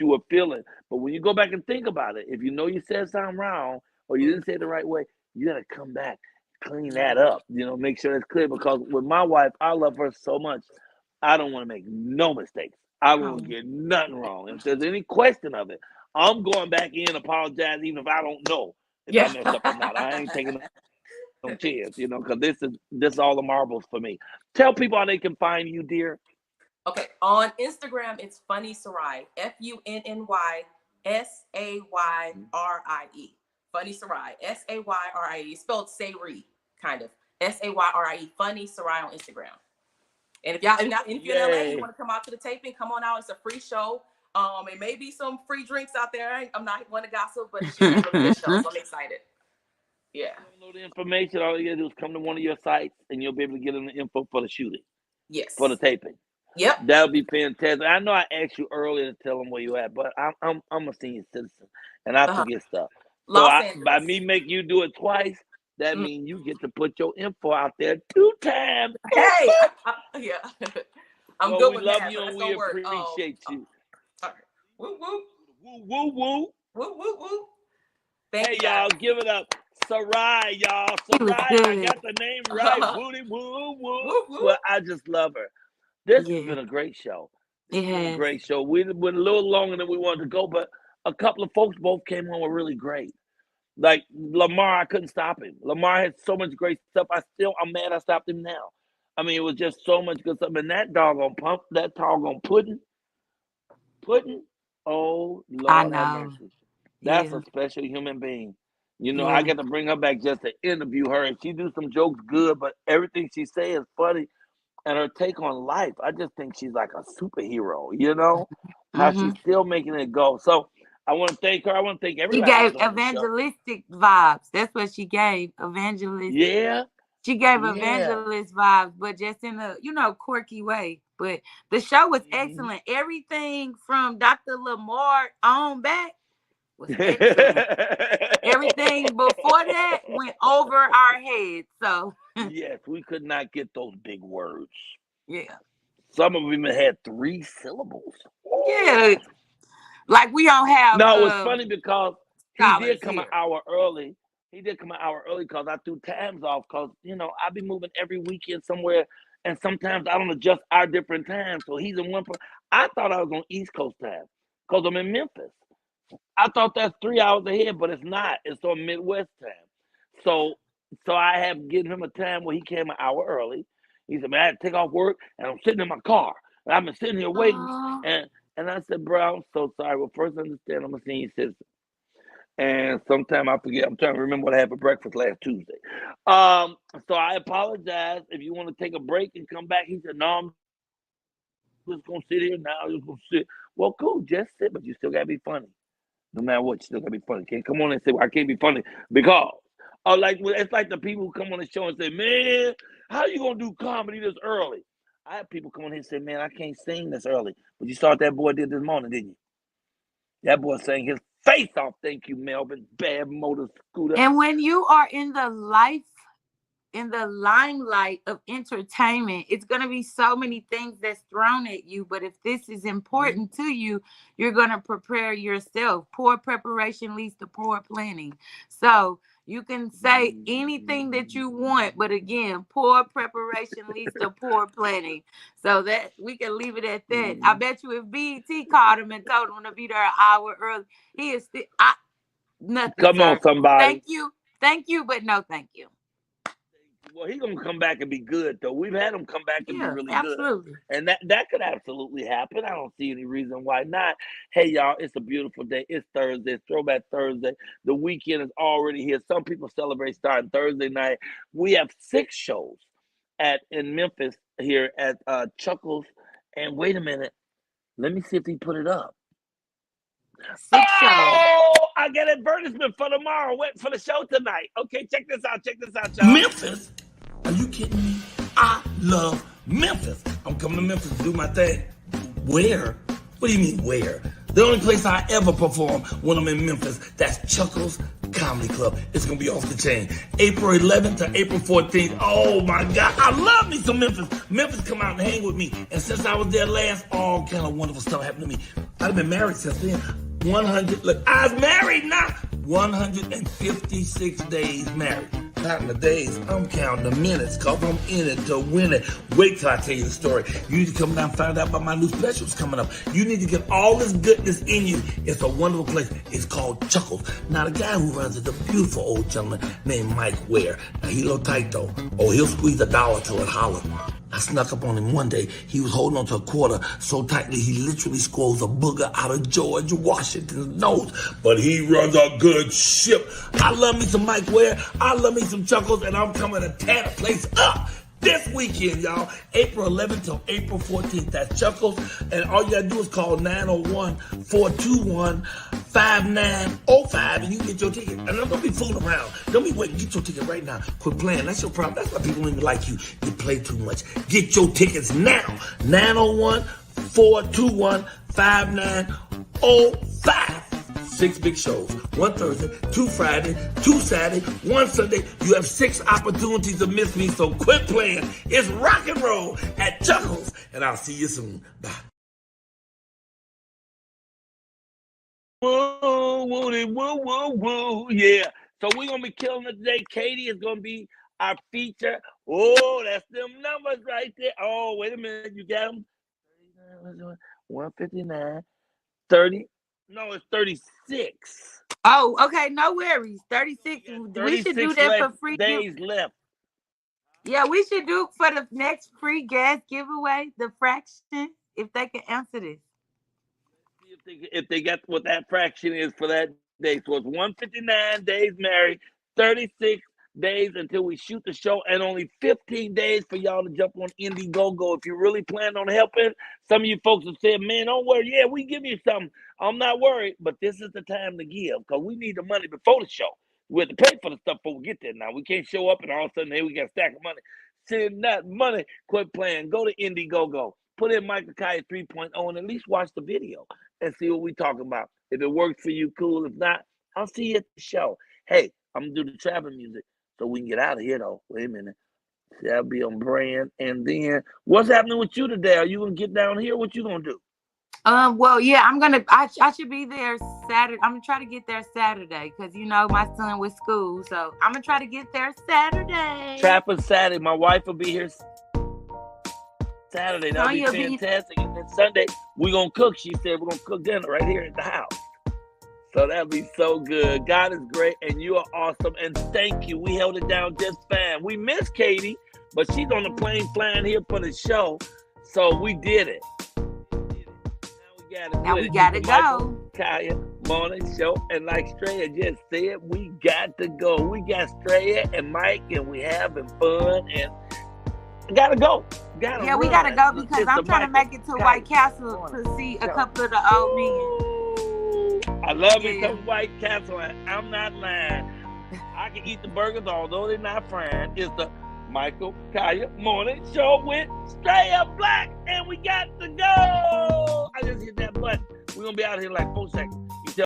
B: were feeling. But when you go back and think about it, if you know you said something wrong or you didn't say it the right way, you got to come back, clean that up, make sure it's clear. Because with my wife, I love her so much. I don't want to make no mistakes. I won't get nothing wrong. If there's any question of it, I'm going back in, apologize, even if I don't know if I messed up or not. I ain't taking no chance, because this is all the marbles for me. Tell people how they can find you, dear.
I: Okay, on Instagram, it's Funny Sarai, FUNNY SAYRIE. Funny Sarai, SAYRIE, spelled Sayri, kind of. SAYRIE, Funny Sarai on Instagram. And if you're in LA, you want to come out to the taping, come on out. It's a free show. It may be some free drinks out there. I'm not one to gossip, but it should be a really good show, so I'm excited. Yeah.
B: If you don't know the information, all you gotta do is come to one of your sites, and you'll be able to get in the info for the shooting.
I: Yes.
B: For the taping.
I: Yep.
B: That would be fantastic. I know I asked you earlier to tell them where you at, but I'm a senior citizen, and I forget stuff. So by me making you do it twice, that means you get to put your info out there 2 times.
I: Hey, yeah. I'm good with that.
B: We love you and we appreciate you.
I: All right. Woo, woo.
B: Woo, woo, woo.
I: Woo, woo, woo.
B: Hey, y'all, give it up. Sarai, y'all. Sarai, I got the name right. Woody, woo, woo. Well, I just love her. This has been a great show. It's been a great show. We went a little longer than we wanted to go, but a couple of folks both came on were really great. Like Lamar, I couldn't stop him. Lamar had so much great stuff. I'm mad I stopped him now. I mean, it was just so much good stuff. And that doggone pudding. Oh, Lord have mercy. That's a special human being. I get to bring her back just to interview her, and she do some jokes good, but everything she says is funny. And her take on life, I just think she's like a superhero, how she's still making it go. So I want to thank her. I want to thank everybody.
D: She gave evangelistic vibes. That's what she gave. Evangelistic.
B: Yeah.
D: She gave evangelist vibes, but just in a, quirky way. But the show was excellent. Everything from Dr. Lamar on back was excellent. Everything before that went over our heads. So
B: Yes, we could not get those big words.
D: Yeah.
B: Some of them had 3 syllables.
D: Yeah. Like we don't have
B: No, it's funny because he did
D: scholars
B: come an
D: here.
B: hour early. He did come an hour early because I threw times off because, I be moving every weekend somewhere, and sometimes I don't adjust our different times. So he's in one place. I thought I was on East Coast time because I'm in Memphis. I thought that's 3 hours ahead, but it's not. It's on Midwest time. So I have given him a time where he came an hour early. He said, man, I had to take off work, and I'm sitting in my car. And I've been sitting here waiting. And I said, bro, I'm so sorry. Well, first understand I'm a senior citizen. And sometime I forget. I'm trying to remember what I had for breakfast last Tuesday. So I apologize. If you want to take a break and come back, he said, no, I'm just going to sit here now. I'm just going to sit. Well, cool. Just sit, but you still got to be funny. No matter what, you still got to be funny. Can't come on and say, well, I can't be funny because. It's like the people who come on the show and say, man, how you going to do comedy this early? I have people come on here and say, man, I can't sing this early. But you saw what that boy did this morning, didn't you? That boy sang his face off. Thank you, Melvin. Bad motor scooter.
D: And when you are in the limelight of entertainment, it's going to be so many things that's thrown at you. But if this is important to you, you're going to prepare yourself. Poor preparation leads to poor planning. So you can say anything that you want, but again, poor preparation leads to poor planning. So that we can leave it at that. I bet you if BET called him and told him to be there an hour early, he is still nothing.
B: Come
D: sir.
B: on, somebody.
D: Thank you, but no thank you.
B: Well, he's gonna come back and be good, though. We've had him come back and be really
D: absolutely.
B: good, and that could absolutely happen. I don't see any reason why not. Hey, y'all, it's a beautiful day. It's Thursday. It's Throwback Thursday. The weekend is already here. Some people celebrate starting Thursday night. We have 6 shows in Memphis here at Chuckles. And wait a minute, let me see if he put it up.
D: 6 shows.
B: I got an advertisement for tomorrow. Wait for the show tonight. Okay, check this out, y'all.
C: Memphis? Are you kidding me? I love Memphis. I'm coming to Memphis to do my thing. Where? What do you mean where? The only place I ever perform when I'm in Memphis, that's Chuckles Comedy Club. It's going to be off the chain. April 11th to April 14th. Oh my God. I love me some Memphis. Memphis come out and hang with me. And since I was there last, all kind of wonderful stuff happened to me. I've been married since then. 100, look, I was married now. 156 days married. Counting the days, I'm counting the minutes, cause I'm in it to win it. Wait till I tell you the story. You need to come down and find out about my new specials coming up. You need to get all this goodness in you. It's a wonderful place. It's called Chuckles. Now the guy who runs it, the beautiful old gentleman named Mike Ware. Now he a little tight though. Oh, he'll squeeze $1 till it holler. I snuck up on him one day. He was holding on to a quarter so tightly he literally squeezed a booger out of George Washington's nose. But he runs a good ship. I love me some Mike Ware. I love me some Chuckles, and I'm coming to tear the place up this weekend, y'all. April 11th till April 14th. That's Chuckles. And all you gotta do is call 901-421-5905 and you can get your ticket. And don't be fooling around. Don't be waiting. Get your ticket right now. Quit playing. That's your problem. That's why people don't even like you. You play too much. Get your tickets now. 901-421-5905. 6 big shows, 1 Thursday, 2 Friday, 2 Saturday, 1 Sunday. You have 6 opportunities to miss me, so quit playing. It's rock and roll at Chuckles, and I'll see you soon. Bye.
B: Woo, woo, woo, woo, woo, yeah. So we're going to be killing it today. Katie is going to be our feature. Oh, that's them numbers right there. Oh, wait a minute. You got them? 159, 30. No, it's 36.
D: Oh, okay. No worries. 36. We should do that for free.
B: Days left.
D: Yeah, we should do for the next free gas giveaway, the fraction, if they can answer this.
B: If they got what that fraction is for that day. So it's 159 days married, 36 days until we shoot the show, and only 15 days for y'all to jump on Indiegogo. If you really plan on helping, some of you folks have said, man, don't worry. Yeah, we give you something. I'm not worried, but this is the time to give because we need the money before the show. We have to pay for the stuff before we get there now. We can't show up and all of a sudden, hey, we got a stack of money. Send that money. Quit playing. Go to Indiegogo. Put in Michael Kaya 3.0 and at least watch the video and see what we're talking about. If it works for you, cool. If not, I'll see you at the show. Hey, I'm going to do the travel music so we can get out of here, though. Wait a minute. That'll be on brand. And then what's happening with you today? Are you gonna get down here? What you gonna do?
D: Well, yeah, I should be there Saturday. I'm gonna try to get there Saturday because my son with school, so I'm gonna try to get there Saturday.
B: Trapper Saturday. My wife will be here Saturday. That'll be fantastic. And then Sunday we're gonna cook. She said we're gonna cook dinner right here at the house. So that'll be so good. God is great, and you are awesome. And thank you. We held it down just fine. We miss Katie, but she's on the plane flying here for the show, so we did it.
D: Now we gotta go.
B: Colyar morning show, and like Straya just said, we got to go. We got Straya and Mike, and we having fun, and gotta go.
D: We gotta go because I'm trying to make it to White Castle to see a couple of the old men.
B: I love me some White Castle, and I'm not lying. I can eat the burgers, although they're not frying. It's the Michael Colyar morning show with Straya Black, and we got to go. I just hit that button. We're gonna be out here in like 4 seconds.